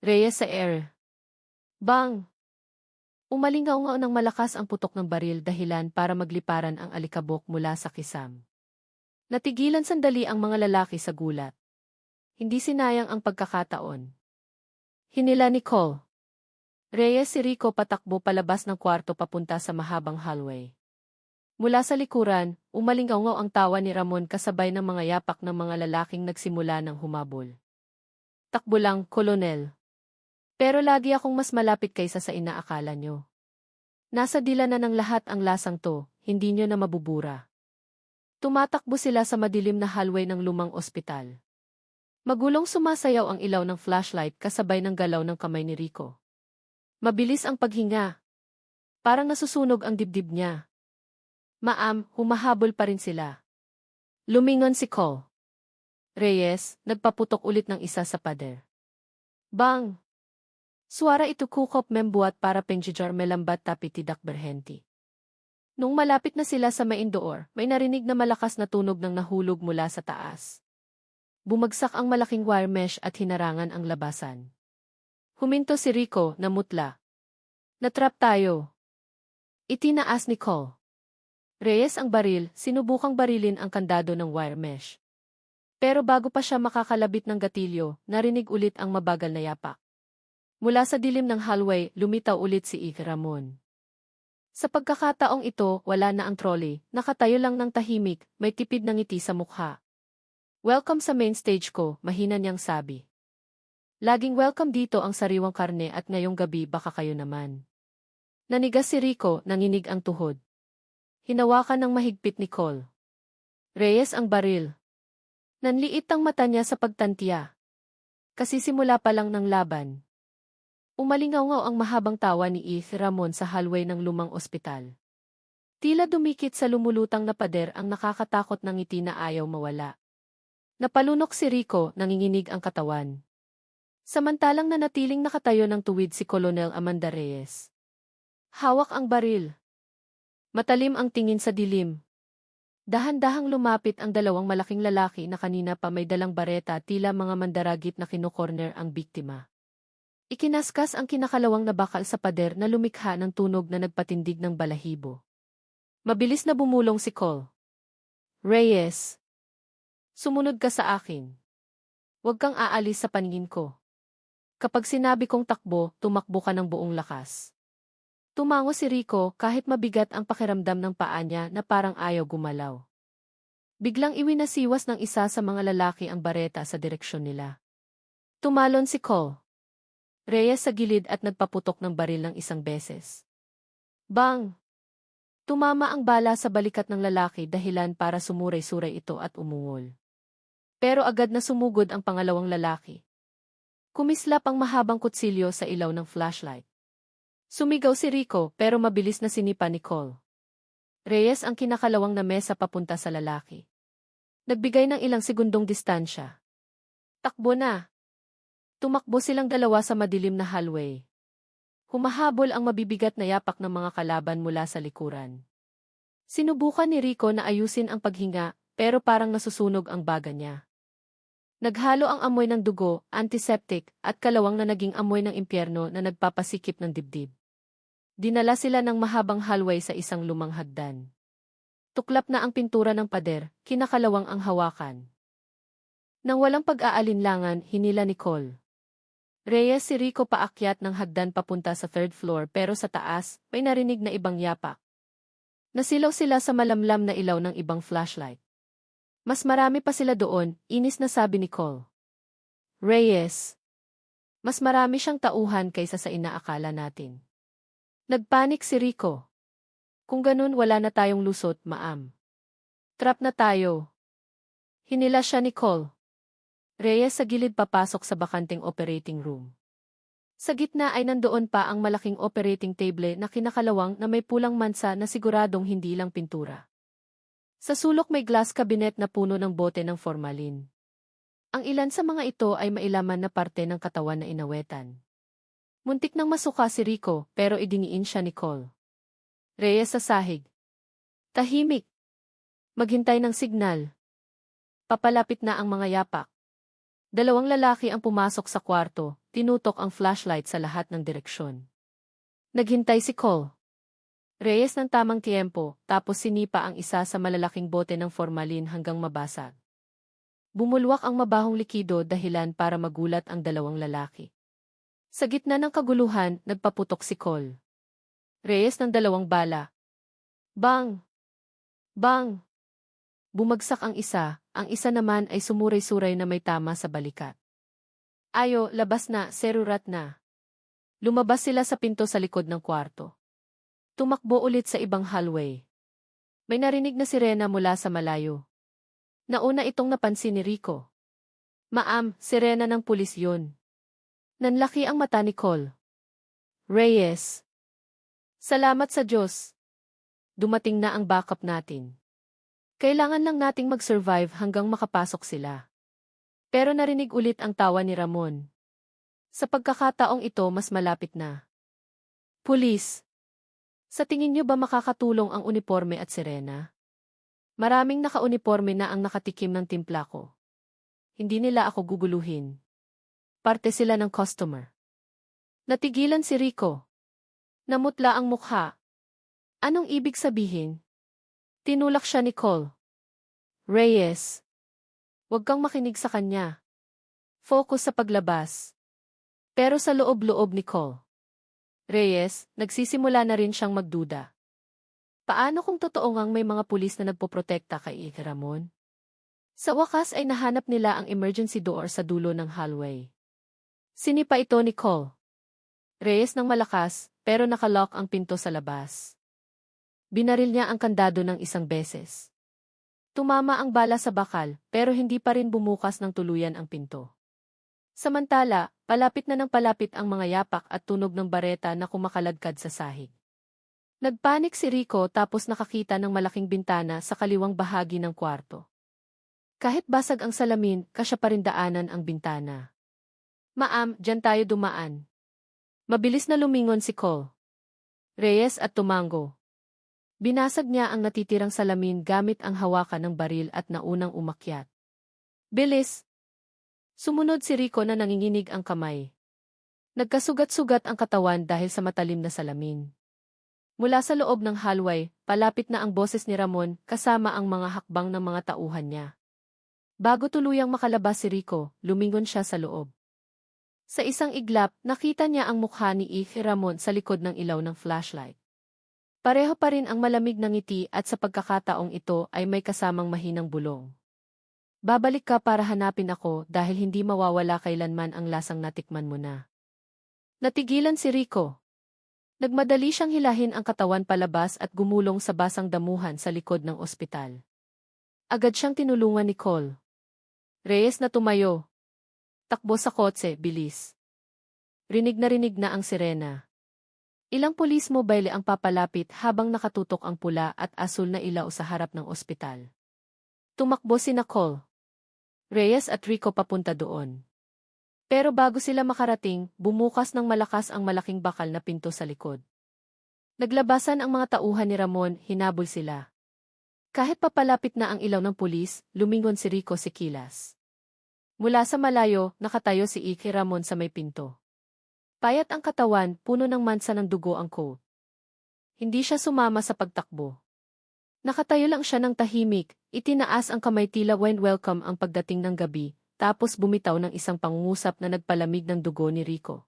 Reyes sa air. Bang! Umalingaw-ngaw ng malakas ang putok ng baril dahilan para magliparan ang alikabok mula sa kisam. Natigilan sandali ang mga lalaki sa gulat. Hindi sinayang ang pagkakataon. Hinila ni Col. Reyes si Rico patakbo palabas ng kwarto papunta sa mahabang hallway. Mula sa likuran, umalingaw-ngaw ang tawa ni Ramon kasabay ng mga yapak ng mga lalaking nagsimula ng humabol. Takbo lang, Kolonel. Pero lagi akong mas malapit kaysa sa inaakala nyo. Nasa dila na ng lahat ang lasang to, hindi nyo na mabubura. Tumatakbo sila sa madilim na hallway ng lumang ospital. Magulong sumasayaw ang ilaw ng flashlight kasabay ng galaw ng kamay ni Rico. Mabilis ang paghinga. Parang nasusunog ang dibdib niya. Ma'am, humahabol pa rin sila. Lumingon si Cole. Reyes, nagpaputok ulit ng isa sa pader. Bang! Suara ito kukop membuat para pengjijar melambat tapi tidak berhenti. Nung malapit na sila sa main door, may narinig na malakas na tunog ng nahulog mula sa taas. Bumagsak ang malaking wire mesh at hinarangan ang labasan. Huminto si Rico, namutla. Natrap tayo. Itinaas ni Cole. Reyes ang baril, sinubukang barilin ang kandado ng wire mesh. Pero bago pa siya makakalabit ng gatilyo, narinig ulit ang mabagal na yapak. Mula sa dilim ng hallway, lumitaw ulit si Ike Ramon. Sa pagkakataong ito, wala na ang trolley, nakatayo lang ng tahimik, may tipid ng ngiti sa mukha. Welcome sa main stage ko, mahina niyang sabi. Laging welcome dito ang sariwang karne at ngayong gabi baka kayo naman. Nanigas si Rico, nanginig ang tuhod. Hinawakan ng mahigpit ni Cole. Reyes ang baril. Nanliit ang mata niya sa pagtantiya. Kasi simula pa lang ng laban. Umalingaw-ngaw ang mahabang tawa ni Ike Ramon sa hallway ng lumang ospital. Tila dumikit sa lumulutang na pader ang nakakatakot ng ngiti na ayaw mawala. Napalunok si Rico, nanginginig ang katawan. Samantalang nanatiling nakatayo ng tuwid si Colonel Amanda Reyes. Hawak ang baril. Matalim ang tingin sa dilim. Dahan-dahang lumapit ang dalawang malaking lalaki na kanina pa may dalang bareta tila mga mandaragit na kinokorner ang biktima. Ikinaskas ang kinakalawang na bakal sa pader na lumikha ng tunog na nagpatindig ng balahibo. Mabilis na bumulong si Cole. Reyes. Sumunod ka sa akin. Huwag kang aalis sa paningin ko. Kapag sinabi kong takbo, tumakbo ka ng buong lakas. Tumango si Rico kahit mabigat ang pakiramdam ng paa niya na parang ayaw gumalaw. Biglang iwinasiwas ng isa sa mga lalaki ang bareta sa direksyon nila. Tumalon si Cole. Reyes sa gilid at nagpaputok ng baril ng isang beses. Bang! Tumama ang bala sa balikat ng lalaki dahilan para sumuray-suray ito at umungol. Pero agad na sumugod ang pangalawang lalaki. Kumislap ang mahabang kutsilyo sa ilaw ng flashlight. Sumigaw si Rico pero mabilis na sinipa ni Cole. Reyes ang kinakalawang na mesa papunta sa lalaki. Nagbigay ng ilang segundong distansya. Takbo na! Tumakbo silang dalawa sa madilim na hallway. Humahabol ang mabibigat na yapak ng mga kalaban mula sa likuran. Sinubukan ni Rico na ayusin ang paghinga pero parang nasusunog ang baga niya. Naghalo ang amoy ng dugo, antiseptic, at kalawang na naging amoy ng impyerno na nagpapasikip ng dibdib. Dinala sila ng mahabang hallway sa isang lumang hagdan. Tuklap na ang pintura ng pader, kinakalawang ang hawakan. Nang walang pag-aalinlangan, hinila ni Cole. Reyes si Rico paakyat ng hagdan papunta sa third floor pero sa taas, may narinig na ibang yapak. Nasilaw sila sa malamlam na ilaw ng ibang flashlight. Mas marami pa sila doon, inis na sabi ni Cole. Reyes. Mas marami siyang tauhan kaysa sa inaakala natin. Nagpanik si Rico. Kung ganun wala na tayong lusot, ma'am. Trap na tayo. Hinila siya ni Cole. Reyes sa gilid papasok sa bakanting operating room. Sa gitna ay nandoon pa ang malaking operating table na kinakalawang na may pulang mansa na siguradong hindi lang pintura. Sa sulok may glass cabinet na puno ng bote ng formalin. Ang ilan sa mga ito ay mailaman na parte ng katawan na inawetan. Muntik nang masuka si Rico pero idiniin siya ni Cole. Reyes sa sahig. Tahimik. Maghintay ng signal. Papalapit na ang mga yapak. Dalawang lalaki ang pumasok sa kwarto, tinutok ang flashlight sa lahat ng direksyon. Naghintay si Cole. Reyes ng tamang tiempo, tapos sinipa ang isa sa malalaking bote ng formalin hanggang mabasag. Bumulwak ang mabahong likido dahilan para magulat ang dalawang lalaki. Sa gitna ng kaguluhan, nagpaputok si Cole. Reyes ng dalawang bala. Bang! Bang! Bumagsak ang isa naman ay sumuray-suray na may tama sa balikat. Ayo, labas na, serurat na. Lumabas sila sa pinto sa likod ng kwarto. Tumakbo ulit sa ibang hallway. May narinig na sirena mula sa malayo. Nauna itong napansin ni Rico. Ma'am, sirena ng pulis yun. Nanlaki ang mata ni Cole. Reyes. Salamat sa Diyos. Dumating na ang backup natin. Kailangan lang nating mag-survive hanggang makapasok sila. Pero narinig ulit ang tawa ni Ramon. Sa pagkakataong ito mas malapit na. Pulis. Sa tingin niyo ba makakatulong ang uniforme at sirena? Maraming naka-uniforme na ang nakatikim ng timpla ko. Hindi nila ako guguluhin. Parte sila ng customer. Natigilan si Rico. Namutla ang mukha. Anong ibig sabihin? Tinulak siya ni Cole. Reyes. Huwag kang makinig sa kanya. Focus sa paglabas. Pero sa loob-loob ni Cole. Reyes, nagsisimula na rin siyang magduda. Paano kung totoo ngang may mga pulis na nagpoprotekta kay Ramon? Sa wakas ay nahanap nila ang emergency door sa dulo ng hallway. Sinipa ito ni Cole. Reyes ng malakas, pero nakalock ang pinto sa labas. Binaril niya ang kandado ng isang beses. Tumama ang bala sa bakal, pero hindi pa rin bumukas ng tuluyan ang pinto. Samantala, palapit na ng palapit ang mga yapak at tunog ng bareta na kumakaladkad sa sahig. Nagpanik si Rico tapos nakakita ng malaking bintana sa kaliwang bahagi ng kwarto. Kahit basag ang salamin, kasya pa rin daanan ang bintana. Ma'am, dyan tayo dumaan. Mabilis na lumingon si Cole. Reyes at tumango. Binasag niya ang natitirang salamin gamit ang hawakan ng baril at naunang umakyat. Bilis! Sumunod si Rico na nanginginig ang kamay. Nagkasugat-sugat ang katawan dahil sa matalim na salamin. Mula sa loob ng hallway, palapit na ang boses ni Ramon kasama ang mga hakbang ng mga tauhan niya. Bago tuluyang makalabas si Rico, lumingon siya sa loob. Sa isang iglap, nakita niya ang mukha ni Ramon sa likod ng ilaw ng flashlight. Pareho pa rin ang malamig na ngiti at sa pagkakataong ito ay may kasamang mahinang bulong. Babalik ka para hanapin ako dahil hindi mawawala kailanman ang lasang natikman mo na. Natigilan si Rico. Nagmadali siyang hilahin ang katawan palabas at gumulong sa basang damuhan sa likod ng ospital. Agad siyang tinulungan ni Cole. Reyes na tumayo. Takbo sa kotse, bilis. Rinig na ang sirena. Ilang pulis mobile ang papalapit habang nakatutok ang pula at asul na ilaw sa harap ng ospital. Tumakbo sina Cole, Reyes at Rico papunta doon. Pero bago sila makarating, bumukas ng malakas ang malaking bakal na pinto sa likod. Naglabasan ang mga tauhan ni Ramon, hinabol sila. Kahit papalapit na ang ilaw ng pulis, lumingon si Rico si kilas. Mula sa malayo, nakatayo si Ramon sa may pinto. Payat ang katawan, puno ng mansa ng dugo ang coat. Hindi siya sumama sa pagtakbo. Nakatayo lang siya ng tahimik, itinaas ang kamay tila when welcome ang pagdating ng gabi, tapos bumitaw ng isang pangungusap na nagpalamig ng dugo ni Rico.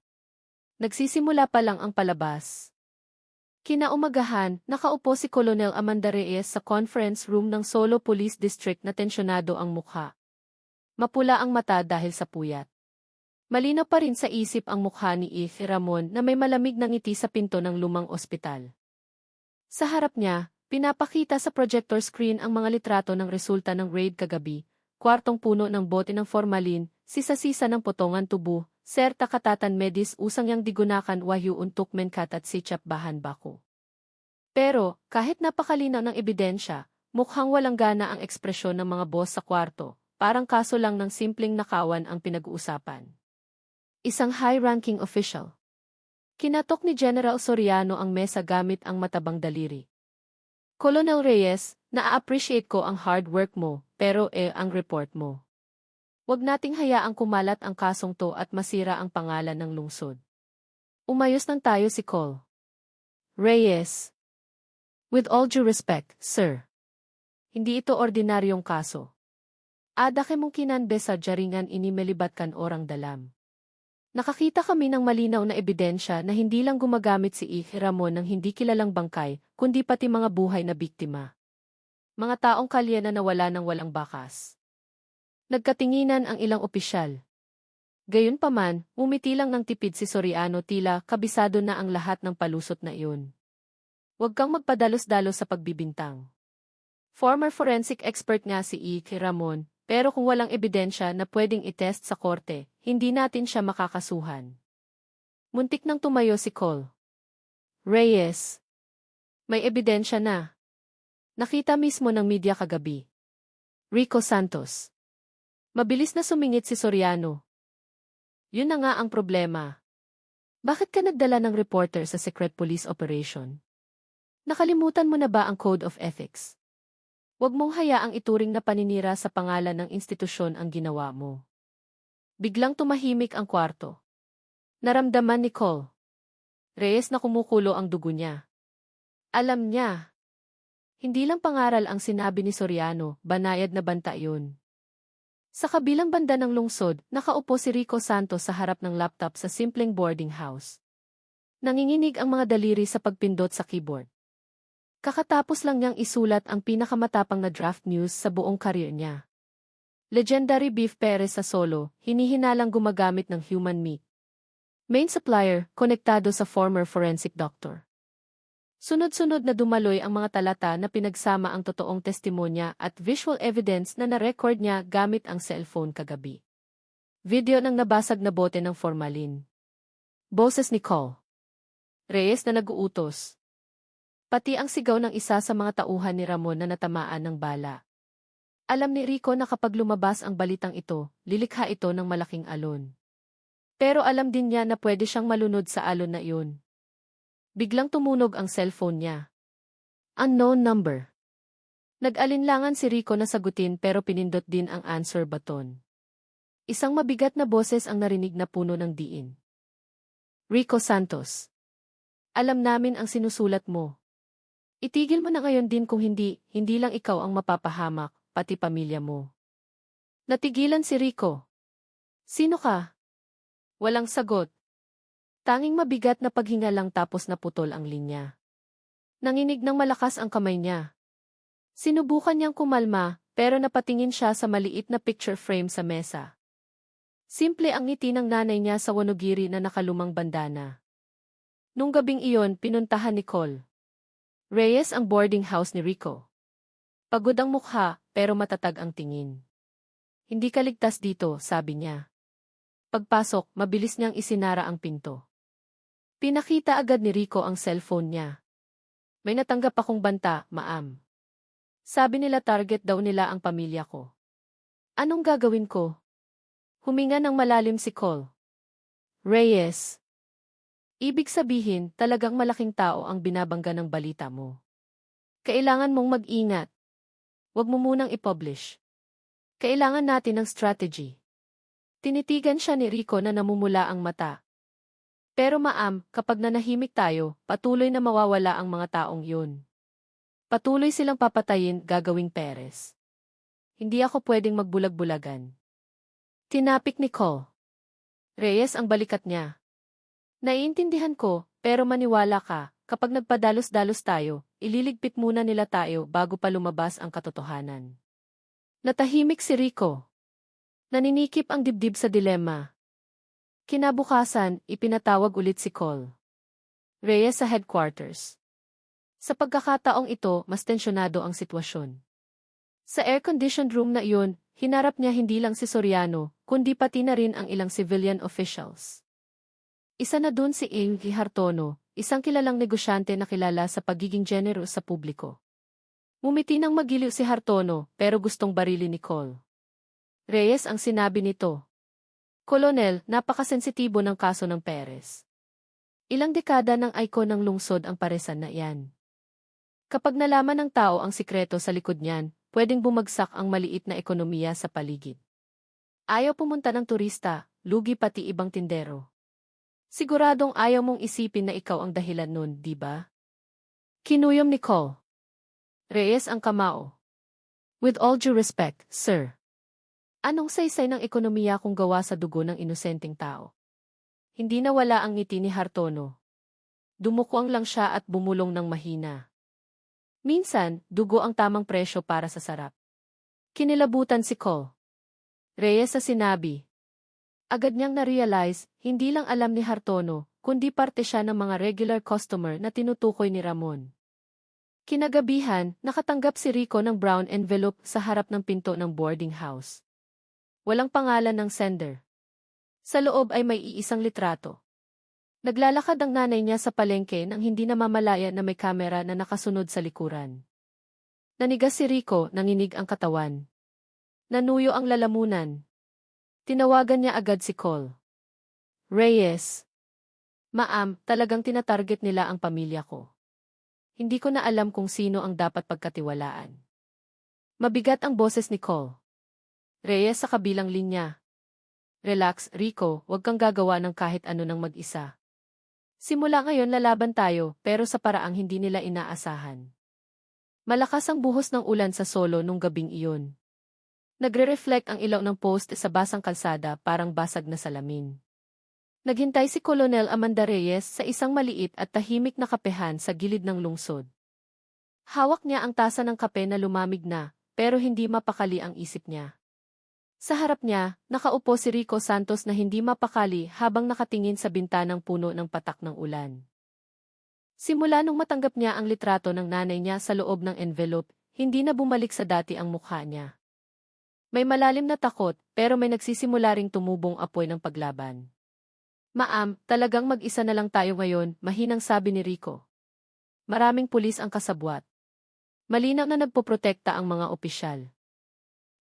Nagsisimula pa lang ang palabas. Kinaumagahan, nakaupo si Colonel Amanda Reyes sa conference room ng Solo Police District na tensyonado ang mukha. Mapula ang mata dahil sa puyat. Malinaw pa rin sa isip ang mukha ni Ramon na may malamig na ngiti sa pinto ng lumang ospital. Sa harap niya, pinapakita sa projector screen ang mga litrato ng resulta ng raid kagabi, kwartong puno ng bote ng formalin, sisa-sisa ng potongan tubo, serta katatan medis usang yang digunakan wahyu untuk menkat at sicap bahan bako. Pero, kahit napakalinaw ng ebidensya, mukhang walang gana ang ekspresyon ng mga boss sa kwarto. Parang kaso lang ng simpleng nakawan ang pinag-uusapan. Isang high-ranking official. Kinatok ni General Soriano ang mesa gamit ang matabang daliri. Colonel Reyes, na-appreciate ko ang hard work mo, pero ang report mo. Huwag nating hayaang kumalat ang kasong to at masira ang pangalan ng lungsod. Umayos nang tayo si Cole. Reyes. With all due respect, sir. Hindi ito ordinaryong kaso. Ada kemungkinan sa jaringan ini melibatkan orang dalam. Nakakita kami ng malinaw na ebidensya na hindi lang gumagamit si Ramon ng hindi kilalang bangkay, kundi pati mga buhay na biktima. Mga taong kalye na nawala ng walang bakas. Nagkatinginan ang ilang opisyal. Gayunpaman, umiti lang ng tipid si Soriano tila kabisado na ang lahat ng palusot na iyon. Huwag kang magpadalos-dalos sa pagbibintang. Former forensic expert nga si Ike Ramon, pero kung walang ebidensya na pwedeng itest sa korte, hindi natin siya makakasuhan. Muntik nang tumayo si Cole. Reyes. May ebidensya na. Nakita mismo ng media kagabi. Rico Santos. Mabilis na sumingit si Soriano. Yun na nga ang problema. Bakit ka nagdala ng reporter sa secret police operation? Nakalimutan mo na ba ang Code of Ethics? Huwag mong hayaang ituring na paninira sa pangalan ng institusyon ang ginawa mo. Biglang tumahimik ang kwarto. Naramdaman ni Cole Reyes na kumukulo ang dugo niya. Alam niya. Hindi lang pangaral ang sinabi ni Soriano, banayad na banta yun. Sa kabilang banda ng lungsod, nakaupo si Rico Santos sa harap ng laptop sa simpleng boarding house. Nanginginig ang mga daliri sa pagpindot sa keyboard. Kakatapos lang niyang isulat ang pinakamatapang na draft news sa buong career niya. Legendary beef Perez sa solo, hinihinalang gumagamit ng human meat. Main supplier, konektado sa former forensic doctor. Sunod-sunod na dumaloy ang mga talata na pinagsama ang totoong testimonya at visual evidence na na-record niya gamit ang cellphone kagabi. Video ng nabasag na bote ng formalin. Boses ni Cole Reyes na nag-uutos. Pati ang sigaw ng isa sa mga tauhan ni Ramon na natamaan ng bala. Alam ni Rico na kapag lumabas ang balitang ito, lilikha ito ng malaking alon. Pero alam din niya na pwede siyang malunod sa alon na iyon. Biglang tumunog ang cellphone niya. Unknown number. Nag-alinlangan si Rico na sagutin pero pinindot din ang answer button. Isang mabigat na boses ang narinig na puno ng diin. Rico Santos. Alam namin ang sinusulat mo. Itigil mo na ngayon din kung hindi lang ikaw ang mapapahamak, pati pamilya mo. Natigilan si Rico. Sino ka? Walang sagot. Tanging mabigat na paghinga lang tapos naputol ang linya. Nanginig ng malakas ang kamay niya. Sinubukan niyang kumalma, pero napatingin siya sa maliit na picture frame sa mesa. Simple ang ngiti ng nanay niya sa wanogiri na nakalumang bandana. Nung gabing iyon, pinuntahan ni Cole Reyes ang boarding house ni Rico. Pagod ang mukha, pero matatag ang tingin. Hindi ka ligtas dito, sabi niya. Pagpasok, mabilis niyang isinara ang pinto. Pinakita agad ni Rico ang cellphone niya. May natanggap akong banta, ma'am. Sabi nila target daw nila ang pamilya ko. Anong gagawin ko? Huminga ng malalim si Cole Reyes. Ibig sabihin, talagang malaking tao ang binabangga ng balita mo. Kailangan mong mag-ingat. Huwag mo munang i-publish. Kailangan natin ng strategy. Tinitigan siya ni Rico na namumula ang mata. Pero ma'am, kapag nanahimik tayo, patuloy na mawawala ang mga taong yun. Patuloy silang papatayin, gagawing Perez. Hindi ako pwedeng magbulag-bulagan. Tinapik ni Cole Reyes ang balikat niya. Naiintindihan ko, pero maniwala ka, kapag nagpadalos-dalos tayo, ililigpit muna nila tayo bago pa lumabas ang katotohanan. Natahimik si Rico. Naninikip ang dibdib sa dilema. Kinabukasan, ipinatawag ulit si Cole Reyes sa headquarters. Sa pagkakataong ito, mas tensyonado ang sitwasyon. Sa air-conditioned room na iyon, hinarap niya hindi lang si Soriano, kundi pati na rin ang ilang civilian officials. Isa na dun si Ingy Hartono, isang kilalang negosyante na kilala sa pagiging generous sa publiko. Ngumiti ng magiliw si Hartono, pero gustong barilin ni Cole Reyes ang sinabi nito. Kolonel, napakasensitibo ng kaso ng Perez. Ilang dekada ng icon ng lungsod ang paresan na iyan. Kapag nalaman ng tao ang sikreto sa likod niyan, pwedeng bumagsak ang maliit na ekonomiya sa paligid. Ayaw pumunta ng turista, lugi pati ibang tindero. Siguradong ayaw mong isipin na ikaw ang dahilan nun, di ba? Kinuyom ni Cole Reyes ang kamao. With all due respect, sir. Anong saysay ng ekonomiya kung gawa sa dugo ng inosenteng tao? Hindi nawala ang ngiti ni Hartono. Dumukwang lang siya at bumulong ng mahina. Minsan, dugo ang tamang presyo para sa sarap. Kinilabutan si Cole Reyes sa sinabi. Agad niyang na-realize, hindi lang alam ni Hartono, kundi parte siya ng mga regular customer na tinutukoy ni Ramon. Kinagabihan, nakatanggap si Rico ng brown envelope sa harap ng pinto ng boarding house. Walang pangalan ng sender. Sa loob ay may iisang litrato. Naglalakad ang nanay niya sa palengke nang hindi namamalaya na may kamera na nakasunod sa likuran. Nanigas si Rico, nanginig ang katawan. Nanuyo ang lalamunan. Tinawagan niya agad si Cole. Reyes. Ma'am, talagang tinatarget nila ang pamilya ko. Hindi ko na alam kung sino ang dapat pagkatiwalaan. Mabigat ang boses ni Cole. Reyes sa kabilang linya. Relax, Rico, huwag kang gagawa ng kahit ano ng mag-isa. Simula ngayon lalaban tayo, pero sa paraang hindi nila inaasahan. Malakas ang buhos ng ulan sa Solo nung gabing iyon. Nagre-reflect ang ilaw ng post sa basang kalsada parang basag na salamin. Naghintay si Colonel Amanda Reyes sa isang maliit at tahimik na kapehan sa gilid ng lungsod. Hawak niya ang tasa ng kape na lumamig na, pero hindi mapakali ang isip niya. Sa harap niya, nakaupo si Rico Santos na hindi mapakali habang nakatingin sa bintanang puno ng patak ng ulan. Simula nung matanggap niya ang litrato ng nanay niya sa loob ng envelope, hindi na bumalik sa dati ang mukha niya. May malalim na takot, pero may nagsisimula ring tumubong apoy ng paglaban. Ma'am, talagang mag-isa na lang tayo ngayon, mahinang sabi ni Rico. Maraming pulis ang kasabwat. Malinaw na nagpoprotekta ang mga opisyal.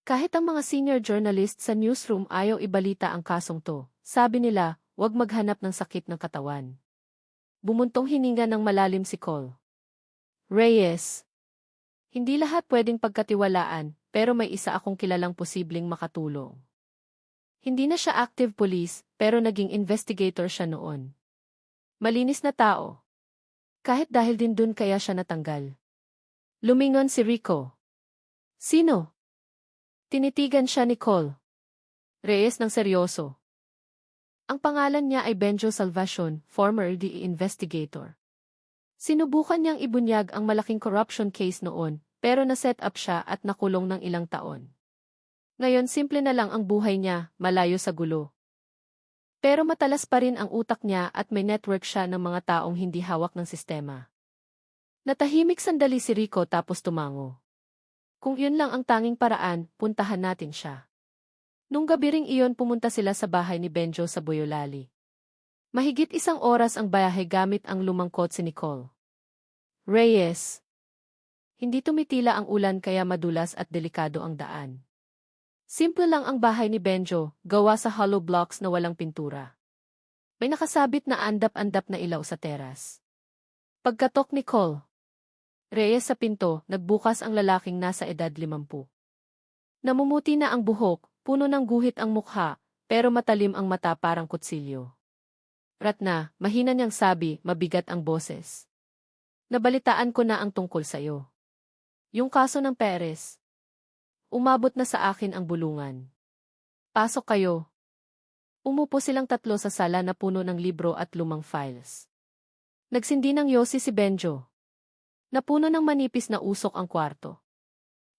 Kahit ang mga senior journalist sa newsroom ayaw ibalita ang kasong to, sabi nila, huwag maghanap ng sakit ng katawan. Bumuntong hininga ng malalim si Cole. Reyes. Hindi lahat pwedeng pagkatiwalaan, pero may isa akong kilalang posibleng makatulong. Hindi na siya active police, pero naging investigator siya noon. Malinis na tao. Kahit dahil din dun kaya siya natanggal. Lumingon si Rico. Sino? Tinitigan siya ni Cole. Reyes ng seryoso. Ang pangalan niya ay Benjo Salvacion, former DE investigator. Sinubukan niyang ibunyag ang malaking corruption case noon, pero na-set up siya at nakulong ng ilang taon. Ngayon simple na lang ang buhay niya, malayo sa gulo. Pero matalas pa rin ang utak niya at may network siya ng mga taong hindi hawak ng sistema. Natahimik sandali si Rico tapos tumango. Kung yun lang ang tanging paraan, puntahan natin siya. Nung gabi ring iyon pumunta sila sa bahay ni Benjo sa Boyolali. Mahigit 1 oras ang biyahe gamit ang lumang kotse ni Cole. Reyes. Hindi tumitila ang ulan kaya madulas at delikado ang daan. Simple lang ang bahay ni Benjo, gawa sa hollow blocks na walang pintura. May nakasabit na andap-andap na ilaw sa teras. Pagkatok ni Cole. Reyes sa pinto, nagbukas ang lalaking nasa edad 50. Namumuti na ang buhok, puno ng guhit ang mukha, pero matalim ang mata parang kutsilyo. Ratna, mahina niyang sabi, mabigat ang boses. Nabalitaan ko na ang tungkol sayo. Yung kaso ng Perez. Umabot na sa akin ang bulungan. Pasok kayo. Umupo silang tatlo sa sala na puno ng libro at lumang files. Nagsindi ng yosi si Benjo. Napuno ng manipis na usok ang kwarto.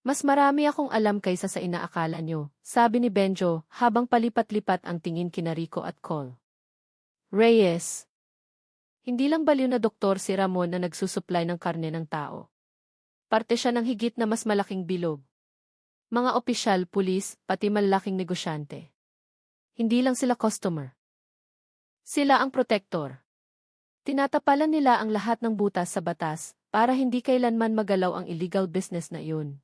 Mas marami akong alam kaysa sa inaakala nyo, sabi ni Benjo habang palipat-lipat ang tingin kina Rico at Cole. Reyes. Hindi lang baliw na doktor si Ramon na nagsusupply ng karne ng tao. Parte siya ng higit na mas malaking bilog. Mga opisyal, pulis, pati malalaking negosyante. Hindi lang sila customer. Sila ang protector. Tinatapalan nila ang lahat ng butas sa batas para hindi kailanman magalaw ang illegal business na iyon.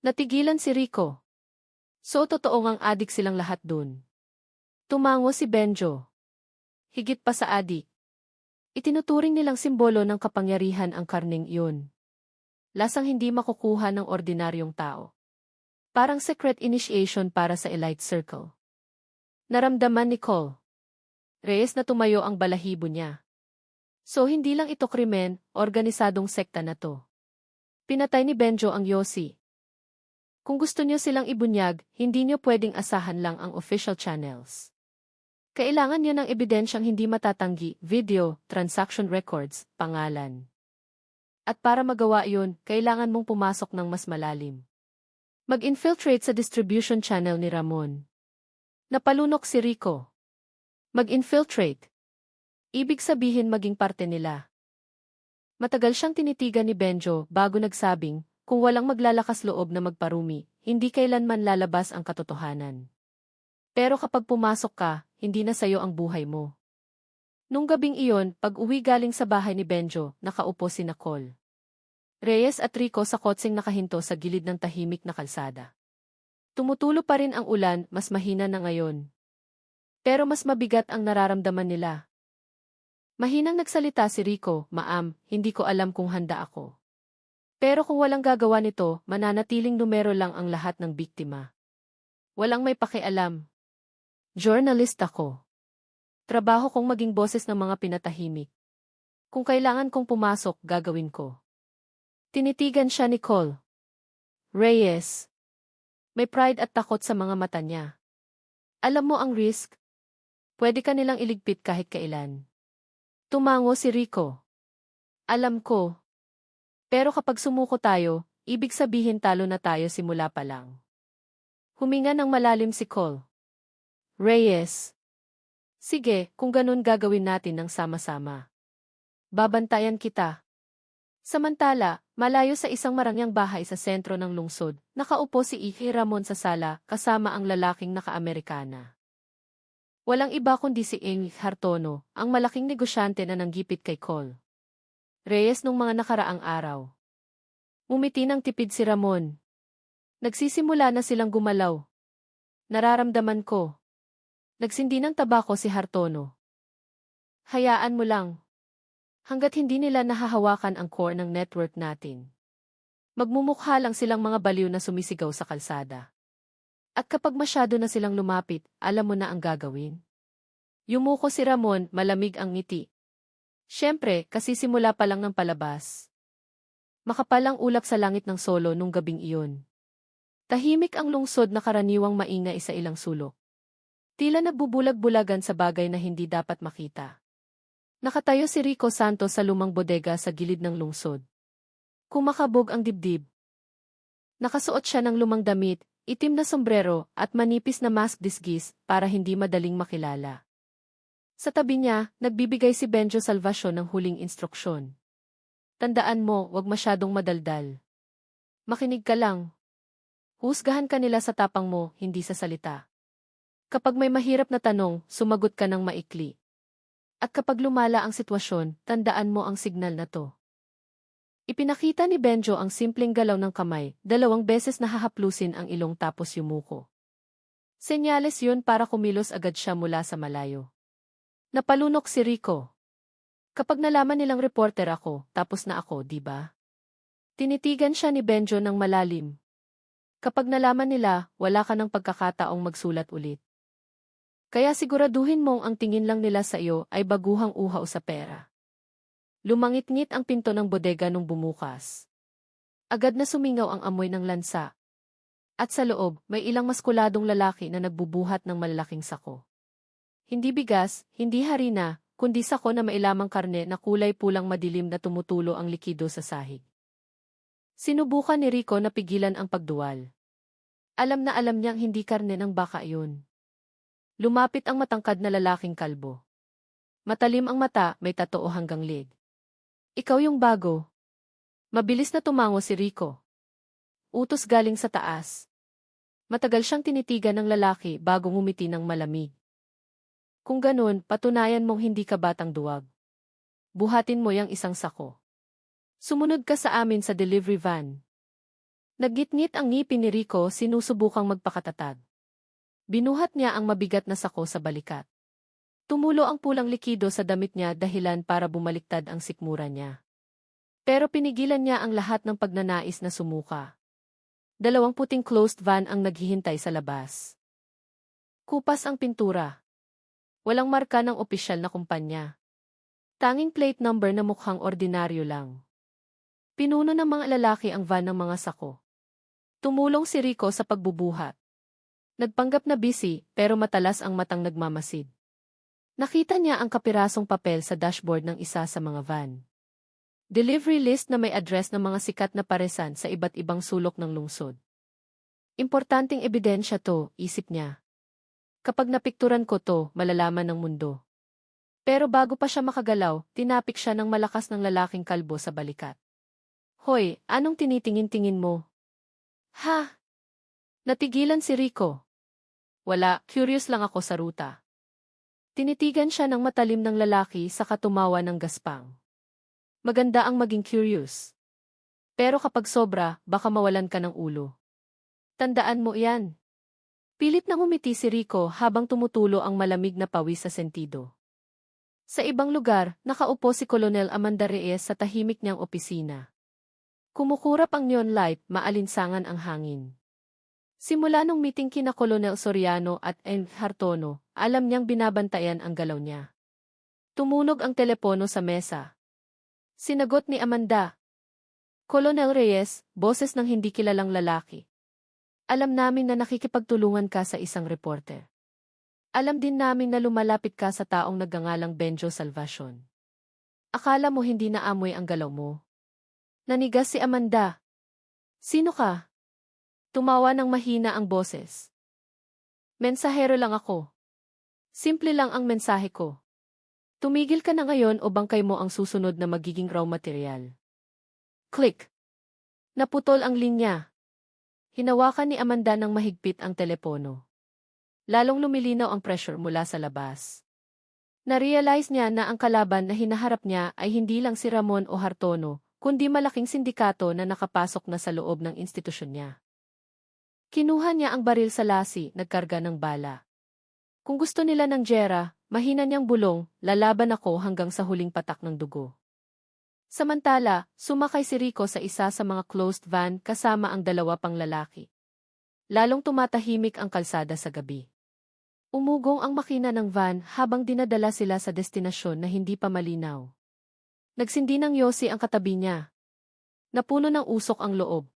Natigilan si Rico. So totoo ngang adik silang lahat dun. Tumango si Benjo. Higit pa sa adik. Itinuturing nilang simbolo ng kapangyarihan ang karneng iyon. Lasang hindi makukuha ng ordinaryong tao. Parang secret initiation para sa elite circle. Naramdaman ni Cole. Reyes na tumayo ang balahibo niya. So hindi lang ito krimen, organisadong sekta na to. Pinatay ni Benjo ang yosi. Kung gusto niyo silang ibunyag, hindi niyo pwedeng asahan lang ang official channels. Kailangan niyo ng ebidensyang hindi matatanggi, video, transaction records, pangalan. At para magawa yun, kailangan mong pumasok ng mas malalim. Mag-infiltrate sa distribution channel ni Ramon. Napalunok si Rico. Mag-infiltrate. Ibig sabihin maging parte nila. Matagal siyang tinitigan ni Benjo bago nagsabing, kung walang maglalakas loob na magparumi, hindi kailanman lalabas ang katotohanan. Pero kapag pumasok ka, hindi na sayo ang buhay mo. Nung gabing iyon, pag-uwi galing sa bahay ni Benjo, nakaupo si Nicole Reyes at Rico sa kotseng nakahinto sa gilid ng tahimik na kalsada. Tumutulo pa rin ang ulan, mas mahina na ngayon. Pero mas mabigat ang nararamdaman nila. Mahinang nagsalita si Rico, "Ma'am, hindi ko alam kung handa ako. Pero kung walang gagawa nito, mananatiling numero lang ang lahat ng biktima. Walang may pakialam. Journalist ako. Trabaho kong maging boses ng mga pinatahimik. Kung kailangan kong pumasok, gagawin ko." Tinitigan siya ni Nicole Reyes. May pride at takot sa mga mata niya. "Alam mo ang risk? Pwede ka nilang iligpit kahit kailan." Tumango si Rico. "Alam ko. Pero kapag sumuko tayo, ibig sabihin talo na tayo simula pa lang." Huminga ng malalim si Nicole Reyes. "Sige, kung ganun gagawin natin ng sama-sama. Babantayan kita." Samantala, malayo sa isang marangyang bahay sa sentro ng lungsod, nakaupo si Ihi Ramon sa sala kasama ang lalaking naka-Amerikana. Walang iba kundi si Ing Hartono, ang malaking negosyante na nanggipit kay Col Reyes nung mga nakaraang araw. Ngumiti ng tipid si Ramon. Nagsisimula na silang gumalaw. "Nararamdaman ko." Nagsindi ng tabako si Hartono. "Hayaan mo lang. Hanggat hindi nila nahahawakan ang core ng network natin. Magmumukha lang silang mga baliw na sumisigaw sa kalsada. At kapag masyado na silang lumapit, alam mo na ang gagawin." Yumuko si Ramon, malamig ang ngiti. Siyempre, kasi simula pa lang ng palabas. Makapal ang ulap sa langit ng solo nung gabing iyon. Tahimik ang lungsod na karaniwang maingay sa ilang sulok. Tila nagbubulag-bulagan sa bagay na hindi dapat makita. Nakatayo si Rico Santos sa lumang bodega sa gilid ng lungsod. Kumakabog ang dibdib. Nakasuot siya ng lumang damit, itim na sombrero at manipis na mask disguise para hindi madaling makilala. Sa tabi niya, nagbibigay si Benjo Salvacion ng huling instruksyon. "Tandaan mo, wag masyadong madaldal. Makinig ka lang. Husgahan ka nila sa tapang mo, hindi sa salita. Kapag may mahirap na tanong, sumagot ka ng maikli. At kapag lumala ang sitwasyon, tandaan mo ang signal na to." Ipinakita ni Benjo ang simpleng galaw ng kamay, 2 beses na hahaplusin ang ilong tapos yumuko. Senyales yun para kumilos agad siya mula sa malayo. Napalunok si Rico. "Kapag nalaman nilang reporter ako, tapos na ako, di ba?" Tinitigan siya ni Benjo ng malalim. "Kapag nalaman nila, wala ka ng pagkakataong magsulat ulit. Kaya siguraduhin mong ang tingin lang nila sa iyo ay baguhang uhaw sa pera." Lumangit-ngit ang pinto ng bodega nung bumukas. Agad na sumingaw ang amoy ng lansa. At sa loob, may ilang maskuladong lalaki na nagbubuhat ng malalaking sako. Hindi bigas, hindi harina, kundi sako na mailamang karne na kulay pulang madilim na tumutulo ang likido sa sahig. Sinubukan ni Rico na pigilan ang pagduwal. Alam na alam niyang hindi karne ng baka iyon. Lumapit ang matangkad na lalaking kalbo. Matalim ang mata, may tatoo hanggang leg. "Ikaw yung bago." Mabilis na tumango si Rico. Utos galing sa taas. Matagal siyang tinitigan ng lalaki bago ngumiti ng malamig. "Kung ganun, patunayan mong hindi ka batang duwag. Buhatin mo yang isang sako. Sumunod ka sa amin sa delivery van." Naggitngit ang ngipin ni Rico, sinusubukang magpakatatag. Binuhat niya ang mabigat na sako sa balikat. Tumulo ang pulang likido sa damit niya, dahilan para bumaliktad ang sikmura niya. Pero pinigilan niya ang lahat ng pagnanais na sumuka. 2 puting closed van ang naghihintay sa labas. Kupas ang pintura. Walang marka ng opisyal na kumpanya. Tanging plate number na mukhang ordinaryo lang. Pinuno ng mga lalaki ang van ng mga sako. Tumulong si Rico sa pagbubuhat. Nagpanggap na busy, pero matalas ang matang nagmamasid. Nakita niya ang kapirasong papel sa dashboard ng isa sa mga van. Delivery list na may address ng mga sikat na paresan sa iba't ibang sulok ng lungsod. Importanteng ebidensya to, isip niya. Kapag napikturan ko to, malalaman ng mundo. Pero bago pa siya makagalaw, tinapik siya ng malakas ng lalaking kalbo sa balikat. Hoy, anong tinitingin-tingin mo? Ha? Natigilan si Rico. Wala, curious lang ako sa ruta. Tinitigan siya ng matalim ng lalaki sa katumawa ng gaspang. Maganda ang maging curious. Pero kapag sobra, baka mawalan ka ng ulo. Tandaan mo yan. Pilit na ngumiti si Rico habang tumutulo ang malamig na pawis sa sentido. Sa ibang lugar, nakaupo si Colonel Amanda Reyes sa tahimik niyang opisina. Kumukurap ang neon light, maalinsangan ang hangin. Simula nung meeting kina Colonel Soriano at N. Hartono, alam niyang binabantayan ang galaw niya. Tumunog ang telepono sa mesa. Sinagot ni Amanda. Colonel Reyes, boses ng hindi kilalang lalaki. Alam namin na nakikipagtulungan ka sa isang reporter. Alam din namin na lumalapit ka sa taong nagngangalang Benjo Salvacion. Akala mo hindi naamoy ang galaw mo? Nanigas si Amanda. Sino ka? Tumawa ng mahina ang boses. Mensahero lang ako. Simple lang ang mensahe ko. Tumigil ka na ngayon o bangkay mo ang susunod na magiging raw material. Click. Naputol ang linya. Hinawakan ni Amanda ng mahigpit ang telepono. Lalong lumilinaw ang pressure mula sa labas. Narealize niya na ang kalaban na hinaharap niya ay hindi lang si Ramon o Hartono, kundi malaking sindikato na nakapasok na sa loob ng institusyon niya. Kinuha niya ang baril sa lasi, nagkarga ng bala. Kung gusto nila ng gyera, mahina niyang bulong, lalaban ako hanggang sa huling patak ng dugo. Samantala, sumakay si Rico sa isa sa mga closed van kasama ang dalawa pang lalaki. Lalong tumatahimik ang kalsada sa gabi. Umugong ang makina ng van habang dinadala sila sa destinasyon na hindi pa malinaw. Nagsindi ng yosi ang katabi niya. Napuno ng usok ang loob.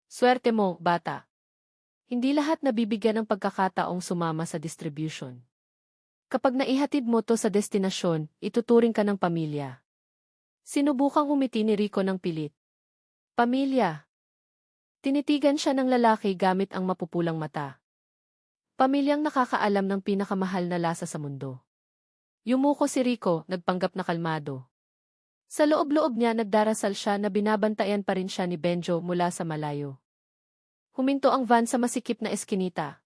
Swerte mo, bata. Hindi lahat nabibigyan ng pagkakataong sumama sa distribution. Kapag naihatid mo to sa destinasyon, ituturing ka ng pamilya. Sinubukang umiti ni Rico ng pilit. Pamilya. Tinitigan siya ng lalaki gamit ang mapupulang mata. Pamilyang nakakaalam ng pinakamahal na lasa sa mundo. Yumuko si Rico, nagpanggap na kalmado. Sa loob-loob niya nagdarasal siya na binabantayan pa rin siya ni Benjo mula sa malayo. Huminto ang van sa masikip na eskinita.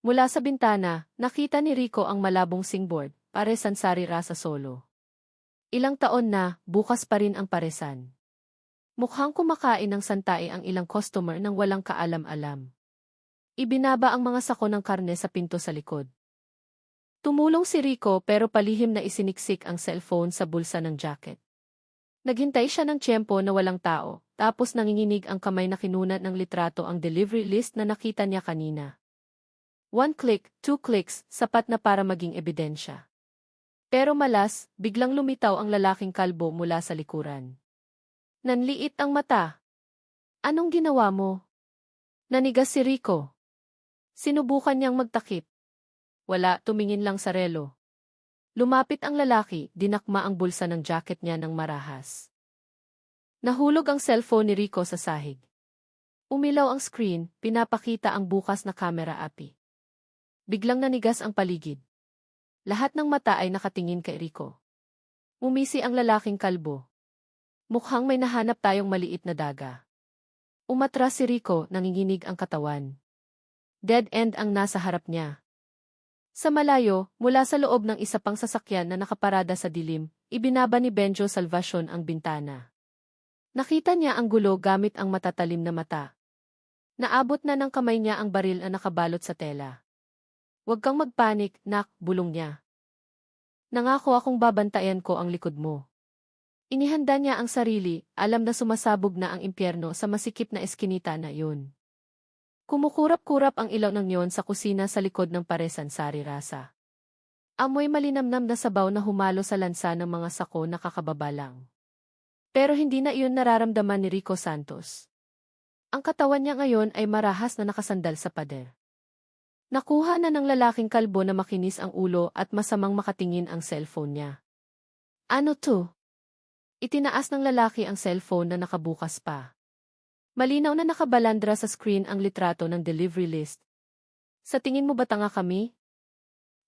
Mula sa bintana, nakita ni Rico ang malabong singboard, Paresan Sari Rasa Solo. Ilang taon na, bukas pa rin ang paresan. Mukhang kumakain ng santai ang ilang customer nang walang kaalam-alam. Ibinaba ang mga sako ng karne sa pinto sa likod. Tumulong si Rico pero palihim na isiniksik ang cellphone sa bulsa ng jacket. Naghintay siya ng tiyempo na walang tao, tapos nanginginig ang kamay na kinunat ng litrato ang delivery list na nakita niya kanina. 1 click, 2 clicks, sapat na para maging ebidensya. Pero malas, biglang lumitaw ang lalaking kalbo mula sa likuran. Nanliit ang mata. Anong ginawa mo? Nanigas si Rico. Sinubukan niyang magtakip. Wala, tumingin lang sa relo. Lumapit ang lalaki, dinakma ang bulsa ng jacket niya ng marahas. Nahulog ang cellphone ni Rico sa sahig. Umilaw ang screen, pinapakita ang bukas na camera api. Biglang nanigas ang paligid. Lahat ng mata ay nakatingin kay Rico. Umisi ang lalaking kalbo. Mukhang may nahanap tayong maliit na daga. Umatras si Rico, nanginginig ang katawan. Dead end ang nasa harap niya. Sa malayo, mula sa loob ng isa pang sasakyan na nakaparada sa dilim, ibinaba ni Benjo Salvacion ang bintana. Nakita niya ang gulo gamit ang matatalim na mata. Naabot na ng kamay niya ang baril na nakabalot sa tela. Huwag kang magpanik, nak, bulong niya. Nangako akong babantayan ko ang likod mo. Inihanda niya ang sarili, alam na sumasabog na ang impyerno sa masikip na eskinita na yun. Kumukurap-kurap ang ilaw ng neon sa kusina sa likod ng Paresan Sari Rasa. Amoy malinamnam na sabaw na humalo sa lansa ng mga sako na kakababa lang. Pero hindi na iyon nararamdaman ni Rico Santos. Ang katawan niya ngayon ay marahas na nakasandal sa pader. Nakuha na ng lalaking kalbo na makinis ang ulo at masamang makatingin ang cellphone niya. Ano to? Itinaas ng lalaki ang cellphone na nakabukas pa. Malinaw na nakabalandra sa screen ang litrato ng delivery list. Sa tingin mo ba tanga kami?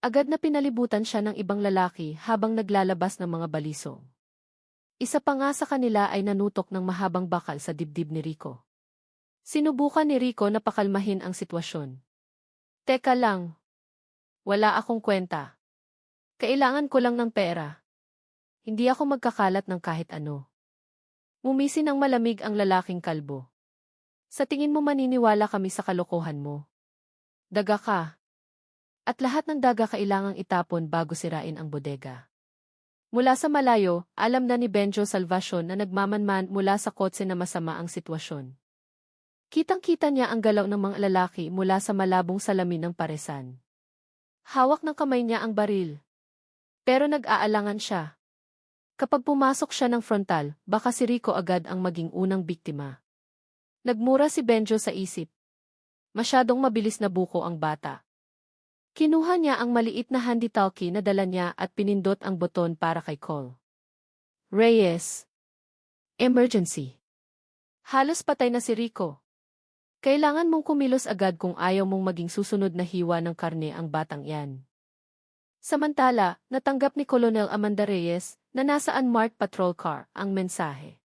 Agad na pinalibutan siya ng ibang lalaki habang naglalabas ng mga balisong. Isa pa nga sa kanila ay nanutok ng mahabang bakal sa dibdib ni Rico. Sinubukan ni Rico na pakalmahin ang sitwasyon. Teka lang. Wala akong kwenta. Kailangan ko lang ng pera. Hindi ako magkakalat ng kahit ano. Ngumisi ng malamig ang lalaking kalbo. Sa tingin mo maniniwala kami sa kalokohan mo? Daga ka. At lahat ng daga kailangang itapon bago sirain ang bodega. Mula sa malayo, alam na ni Benjo Salvacion na nagmamanman mula sa kotse na masama ang sitwasyon. Kitang-kita niya ang galaw ng mga lalaki mula sa malabong salamin ng paresan. Hawak ng kamay niya ang baril. Pero nag-aalangan siya. Kapag pumasok siya ng frontal, baka si Rico agad ang maging unang biktima. Nagmura si Benjo sa isip. Masyadong mabilis na buko ang bata. Kinuha niya ang maliit na handy-talkie na dala niya at pinindot ang boton para kay Cole. Reyes. Emergency. Halos patay na si Rico. Kailangan mong kumilos agad kung ayaw mong maging susunod na hiwa ng karne ang batang yan. Samantala, natanggap ni Colonel Amanda Reyes na nasa unmarked patrol car ang mensahe.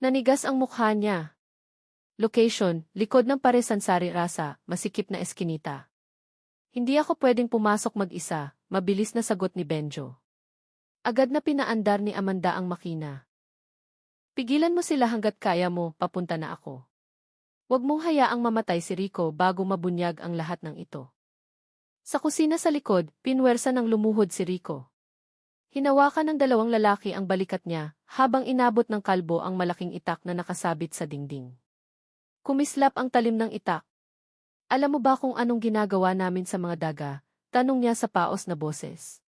Nanigas ang mukha niya. Location, likod ng Paresan Sari Rasa, masikip na eskinita. Hindi ako pwedeng pumasok mag-isa, mabilis na sagot ni Benjo. Agad na pinaandar ni Amanda ang makina. Pigilan mo sila hanggat kaya mo, papunta na ako. Huwag mong hayaang mamatay si Rico bago mabunyag ang lahat ng ito. Sa kusina sa likod, pinwersa ng lumuhod si Rico. Hinawakan ng dalawang lalaki ang balikat niya, habang inabot ng kalbo ang malaking itak na nakasabit sa dingding. Kumislap ang talim ng itak. Alam mo ba kung anong ginagawa namin sa mga daga? Tanong niya sa paos na boses.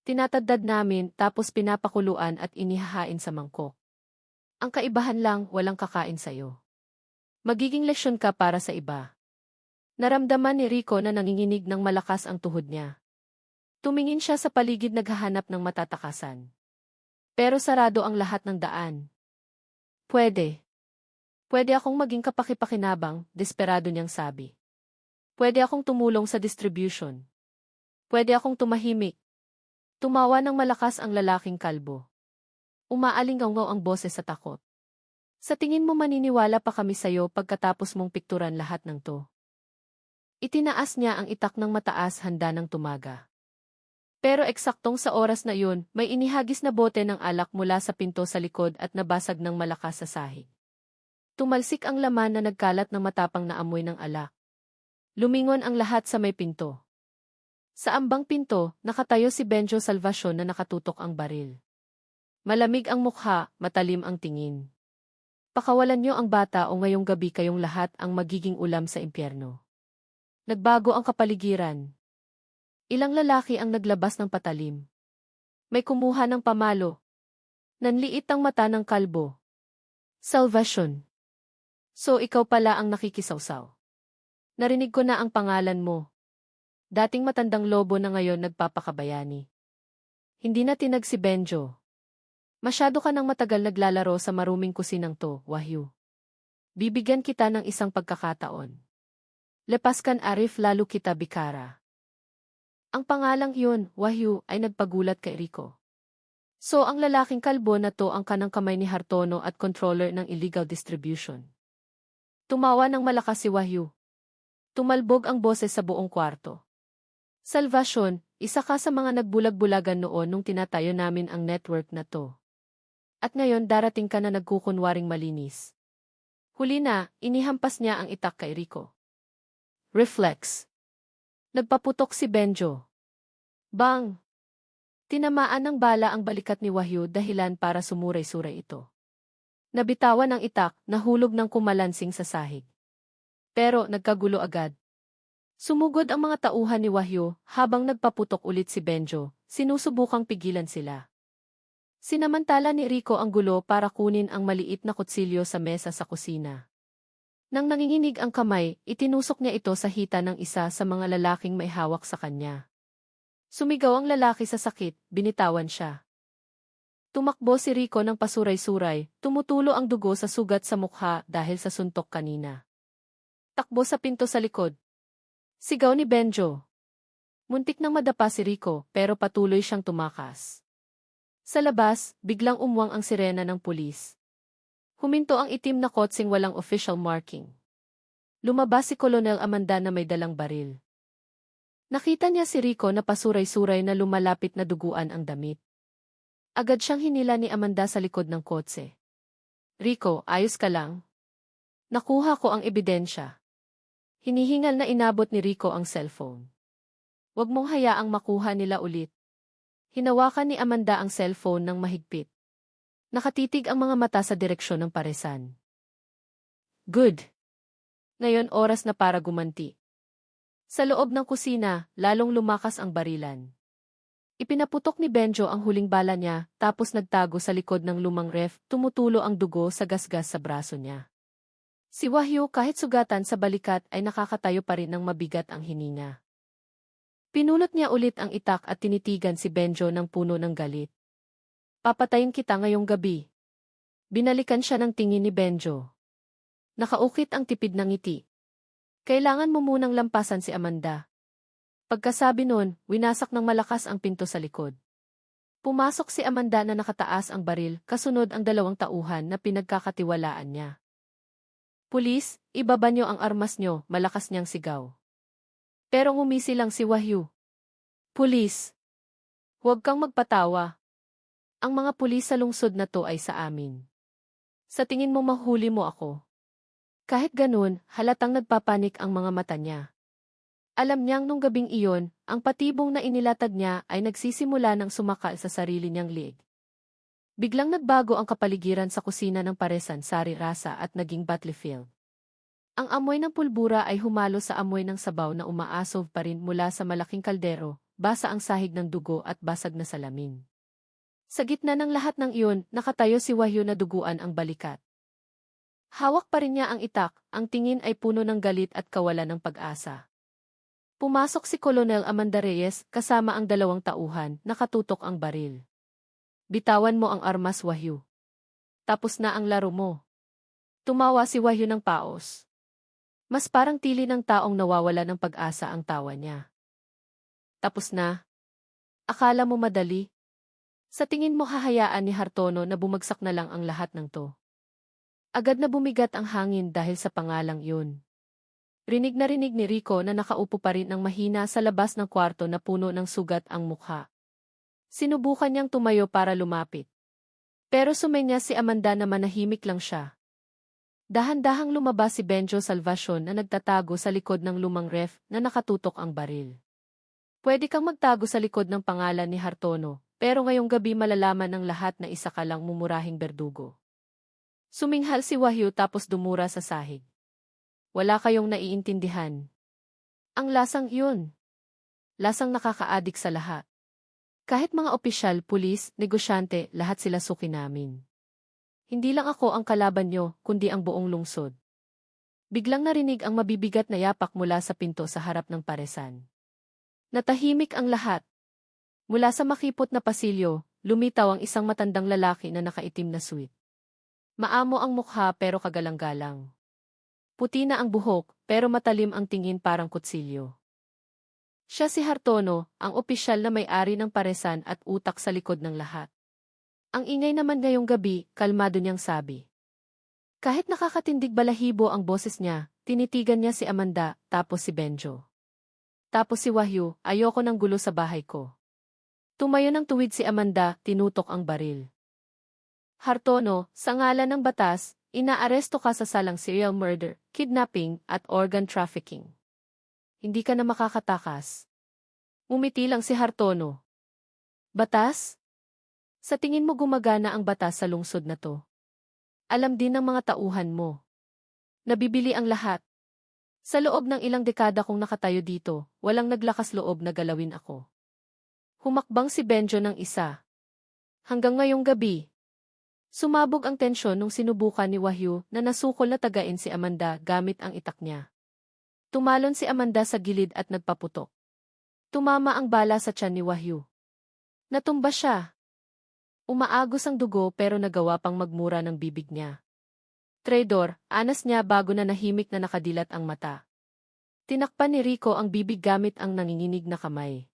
Tinatadad namin tapos pinapakuluan at inihahain sa mangkok. Ang kaibahan lang, walang kakain sa'yo. Magiging lesyon ka para sa iba. Naramdaman ni Rico na nanginginig ng malakas ang tuhod niya. Tumingin siya sa paligid naghahanap ng matatakasan. Pero sarado ang lahat ng daan. Pwede. Pwede akong maging kapakipakinabang, desperado niyang sabi. Pwede akong tumulong sa distribution. Pwede akong tumahimik. Tumawa ng malakas ang lalaking kalbo. Umaalingaw-ngaw ang boses sa takot. Sa tingin mo maniniwala pa kami sa'yo pagkatapos mong pikturan lahat ng to? Itinaas niya ang itak ng mataas handa ng tumaga. Pero eksaktong sa oras na yun, may inihagis na bote ng alak mula sa pinto sa likod at nabasag ng malakas sa sahig. Tumalsik ang laman na nagkalat ng matapang na amoy ng alak. Lumingon ang lahat sa may pinto. Sa ambang pinto, nakatayo si Benjo Salvacion na nakatutok ang baril. Malamig ang mukha, matalim ang tingin. Pakawalan niyo ang bata o ngayong gabi kayong lahat ang magiging ulam sa impyerno. Nagbago ang kapaligiran. Ilang lalaki ang naglabas ng patalim. May kumuha ng pamalo. Nanliit ang mata ng kalbo. Salvacion. So ikaw pala ang nakikisawsaw. Narinig ko na ang pangalan mo. Dating matandang lobo na ngayon nagpapakabayani. Hindi na tinag si Benjo. Masyado ka nang matagal naglalaro sa maruming kusinang to, Wahyu. Bibigyan kita ng isang pagkakataon. Lepaskan Arif lalo kita bikara. Ang pangalang yun, Wahyu, ay nagpagulat kay Rico. So ang lalaking kalbo na to ang kanang kamay ni Hartono at controller ng illegal distribution. Tumawa ng malakas si Wahyu. Tumalbog ang boses sa buong kwarto. Salvacion, isa ka sa mga nagbulag-bulagan noon nung tinatayo namin ang network na to. At ngayon darating ka na nagkukunwaring malinis. Huli na, inihampas niya ang itak kay Rico. Reflex. Nagpaputok si Benjo. Bang! Tinamaan ng bala ang balikat ni Wahyu dahilan para sumuray-suray ito. Nabitawan ang itak, nahulog ng kumalansing sa sahig. Pero nagkagulo agad. Sumugod ang mga tauhan ni Wahyu habang nagpaputok ulit si Benjo, sinusubukang pigilan sila. Sinamantala ni Rico ang gulo para kunin ang maliit na kutsilyo sa mesa sa kusina. Nang nanginginig ang kamay, itinusok niya ito sa hita ng isa sa mga lalaking may hawak sa kanya. Sumigaw ang lalaki sa sakit, binitawan siya. Tumakbo si Rico ng pasuray-suray, tumutulo ang dugo sa sugat sa mukha dahil sa suntok kanina. Takbo sa pinto sa likod. Sigaw ni Benjo. Muntik nang madapa si Rico pero patuloy siyang tumakas. Sa labas, biglang umwang ang sirena ng pulis. Huminto ang itim na kotseng walang official marking. Lumabas si Colonel Amanda na may dalang baril. Nakita niya si Rico na pasuray-suray na lumalapit na duguan ang damit. Agad siyang hinila ni Amanda sa likod ng kotse. Rico, ayos ka lang? Nakuha ko ang ebidensya. Hinihingal na inabot ni Rico ang cellphone. Huwag mong hayaang makuha nila ulit. Hinawakan ni Amanda ang cellphone ng mahigpit. Nakatitig ang mga mata sa direksyon ng paresan. Good. Ngayon oras na para gumanti. Sa loob ng kusina, lalong lumakas ang barilan. Ipinaputok ni Benjo ang huling bala niya, tapos nagtago sa likod ng lumang ref, tumutulo ang dugo sa gasgas sa braso niya. Si Wahyu kahit sugatan sa balikat ay nakakatayo pa rin ng mabigat ang hininga. Pinulot niya ulit ang itak at tinitigan si Benjo ng puno ng galit. Papatayin kita ngayong gabi. Binalikan siya ng tingin ni Benjo. Nakaukit ang tipid ng ngiti. Kailangan mo munang lampasan si Amanda. Pagkasabi nun, winasak ng malakas ang pinto sa likod. Pumasok si Amanda na nakataas ang baril, kasunod ang dalawang tauhan na pinagkakatiwalaan niya. Pulis, ibaba niyo ang armas niyo, malakas niyang sigaw. Pero ngumisi lang si Wahyu. Pulis! Huwag kang magpatawa. Ang mga pulis sa lungsod na to ay sa amin. Sa tingin mo mahuli mo ako. Kahit ganun, halatang nagpapanik ang mga mata niya. Alam niyang nung gabing iyon, ang patibong na inilatag niya ay nagsisimula ng sumakal sa sarili niyang liig. Biglang nagbago ang kapaligiran sa kusina ng paresan sari-rasa at naging battlefield. Ang amoy ng pulbura ay humalo sa amoy ng sabaw na umaasov pa rin mula sa malaking kaldero, basa ang sahig ng dugo at basag na salamin. Sa gitna ng lahat ng iyon, nakatayo si Wahyu na duguan ang balikat. Hawak pa rin niya ang itak, ang tingin ay puno ng galit at kawalan ng pag-asa. Pumasok si Colonel Amanda Reyes kasama ang dalawang tauhan, nakatutok ang baril. Bitawan mo ang armas, Wahyu. Tapos na ang laro mo. Tumawa si Wahyu ng paos. Mas parang tili ng taong nawawala ng pag-asa ang tawa niya. Tapos na? Akala mo madali? Sa tingin mo hahayaan ni Hartono na bumagsak na lang ang lahat ng to? Agad na bumigat ang hangin dahil sa pangalang yun. Rinig na rinig ni Rico na nakaupo pa rin ng mahina sa labas ng kwarto na puno ng sugat ang mukha. Sinubukan niyang tumayo para lumapit. Pero sumenya si Amanda na manahimik lang siya. Dahan-dahang lumabas si Benjo Salvacion na nagtatago sa likod ng lumang ref na nakatutok ang baril. Pwede kang magtago sa likod ng pangalan ni Hartono, pero ngayong gabi malalaman ng lahat na isa ka lang mumurahing berdugo. Suminghal si Wahyu tapos dumura sa sahig. Wala kayong naiintindihan. Ang lasang yun. Lasang nakakaadik sa lahat. Kahit mga opisyal, pulis, negosyante, lahat sila suki namin. Hindi lang ako ang kalaban nyo, kundi ang buong lungsod. Biglang narinig ang mabibigat na yapak mula sa pinto sa harap ng paresan. Natahimik ang lahat. Mula sa makipot na pasilyo, lumitaw ang isang matandang lalaki na nakaitim na suit. Maamo ang mukha pero kagalang-galang. Puti na ang buhok, pero matalim ang tingin parang kutsilyo. Siya si Hartono, ang opisyal na may-ari ng paresan at utak sa likod ng lahat. Ang ingay naman ngayong gabi, kalmado niyang sabi. Kahit nakakatindig balahibo ang boses niya, tinitigan niya si Amanda, tapos si Benjo. Tapos si Wahyu, ayoko ng gulo sa bahay ko. Tumayo ng tuwid si Amanda, tinutok ang baril. Hartono, sa ngalan ng batas, inaaresto ka sa salang serial murder, kidnapping, at organ trafficking. Hindi ka na makakatakas. Umiti lang si Hartono. Batas? Sa tingin mo gumagana ang batas sa lungsod na to? Alam din ng mga tauhan mo. Nabibili ang lahat. Sa loob ng ilang dekada kong nakatayo dito, walang naglakas loob na galawin ako. Humakbang si Benjo ng isa. Hanggang ngayong gabi. Sumabog ang tensyon nung sinubukan ni Wahyu na nasukol na tagain si Amanda gamit ang itak niya. Tumalon si Amanda sa gilid at nagpaputok. Tumama ang bala sa tiyan ni Wahyu. Natumba siya. Umaagos ang dugo pero nagawa pang magmura ng bibig niya. Traidor, anas niya bago na nahimik na nakadilat ang mata. Tinakpan ni Rico ang bibig gamit ang nanginginig na kamay.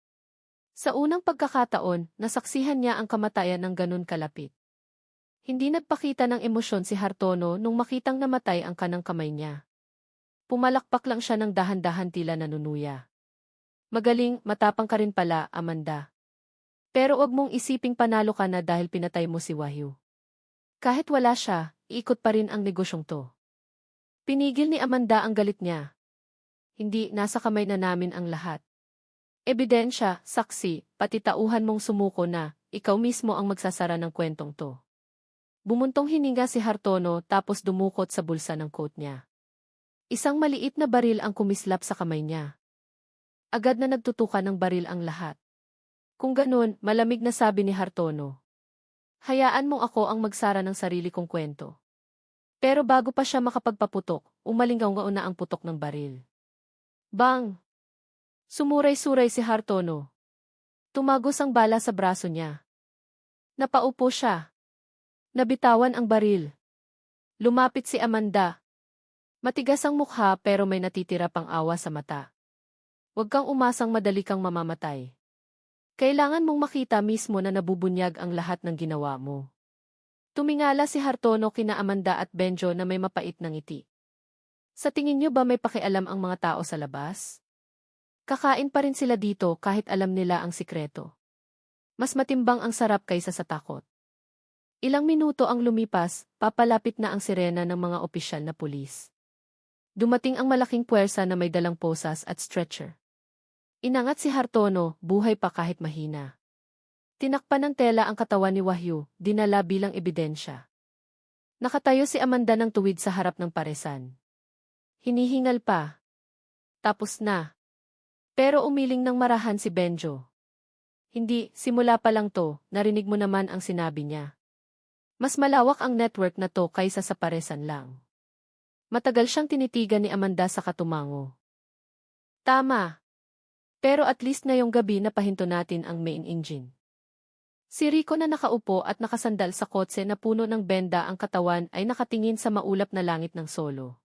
Sa unang pagkakataon, nasaksihan niya ang kamatayan ng ganun kalapit. Hindi nagpakita ng emosyon si Hartono nung makitang namatay ang kanang kamay niya. Pumalakpak lang siya ng dahan-dahan tila nanunuya. Magaling, matapang ka rin pala, Amanda. Pero wag mong isiping panalo ka na dahil pinatay mo si Wahyu. Kahit wala siya, iikot pa rin ang negosyong to. Pinigil ni Amanda ang galit niya. Hindi, nasa kamay na namin ang lahat. Ebidensya, saksi, pati tauhan mong sumuko na, ikaw mismo ang magsasara ng kwentong to. Bumuntong hininga si Hartono tapos dumukot sa bulsa ng coat niya. Isang maliit na baril ang kumislap sa kamay niya. Agad na nagtutukan ng baril ang lahat. Kung ganun, malamig na sabi ni Hartono. Hayaan mo ako ang magsara ng sarili kong kwento. Pero bago pa siya makapagpaputok, umalingaw na ang putok ng baril. Bang! Sumuray-suray si Hartono. Tumagos ang bala sa braso niya. Napaupo siya. Nabitawan ang baril. Lumapit si Amanda. Matigas ang mukha pero may natitira pang awa sa mata. Huwag kang umasang madali kang mamamatay. Kailangan mong makita mismo na nabubunyag ang lahat ng ginawa mo. Tumingala si Hartono kina Amanda at Benjo na may mapait na ngiti. Sa tingin niyo ba may pakialam ang mga tao sa labas? Kakain pa rin sila dito kahit alam nila ang sikreto. Mas matimbang ang sarap kaysa sa takot. Ilang minuto ang lumipas, papalapit na ang sirena ng mga opisyal na pulis. Dumating ang malaking puwersa na may dalang posas at stretcher. Inangat si Hartono, buhay pa kahit mahina. Tinakpan ng tela ang katawan ni Wahyu, dinala bilang ebidensya. Nakatayo si Amanda ng tuwid sa harap ng paresan. Hinihingal pa. Tapos na. Pero umiling ng marahan si Benjo. Hindi, simula pa lang to, narinig mo naman ang sinabi niya. Mas malawak ang network na to kaysa sa paresan lang. Matagal siyang tinitigan ni Amanda sa katumango. Tama. Pero at least ngayong gabi napahinto natin ang main engine. Si Rico na nakaupo at nakasandal sa kotse na puno ng benda ang katawan ay nakatingin sa maulap na langit ng solo.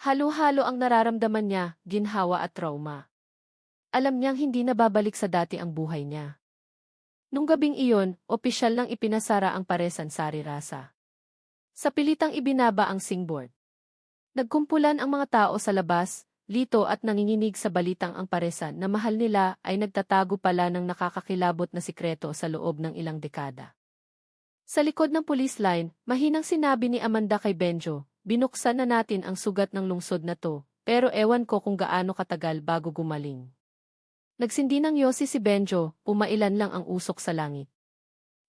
Halo-halo ang nararamdaman niya, ginhawa at trauma. Alam niyang hindi na babalik sa dati ang buhay niya. Nung gabing iyon, opisyal nang ipinasara ang paresan Sari Rasa. Sa pilitang ibinaba ang singboard. Nagkumpulan ang mga tao sa labas, lito at nanginginig sa balitang ang paresan na mahal nila ay nagtatago pala ng nakakakilabot na sikreto sa loob ng ilang dekada. Sa likod ng police line, mahinang sinabi ni Amanda kay Benjo, binuksan na natin ang sugat ng lungsod na to, pero ewan ko kung gaano katagal bago gumaling. Nagsindi ng yosi si Benjo, pumailan lang ang usok sa langit.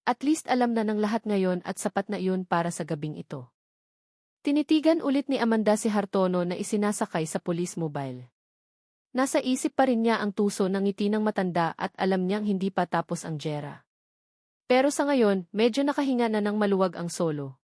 At least alam na ng lahat ngayon at sapat na iyon para sa gabing ito. Tinitigan ulit ni Amanda si Hartono na isinasakay sa police mobile. Nasa isip pa rin niya ang tuso ng ngiti ng matanda at alam niyang hindi pa tapos ang giyera. Pero sa ngayon, medyo nakahinga na ng maluwag ang solo.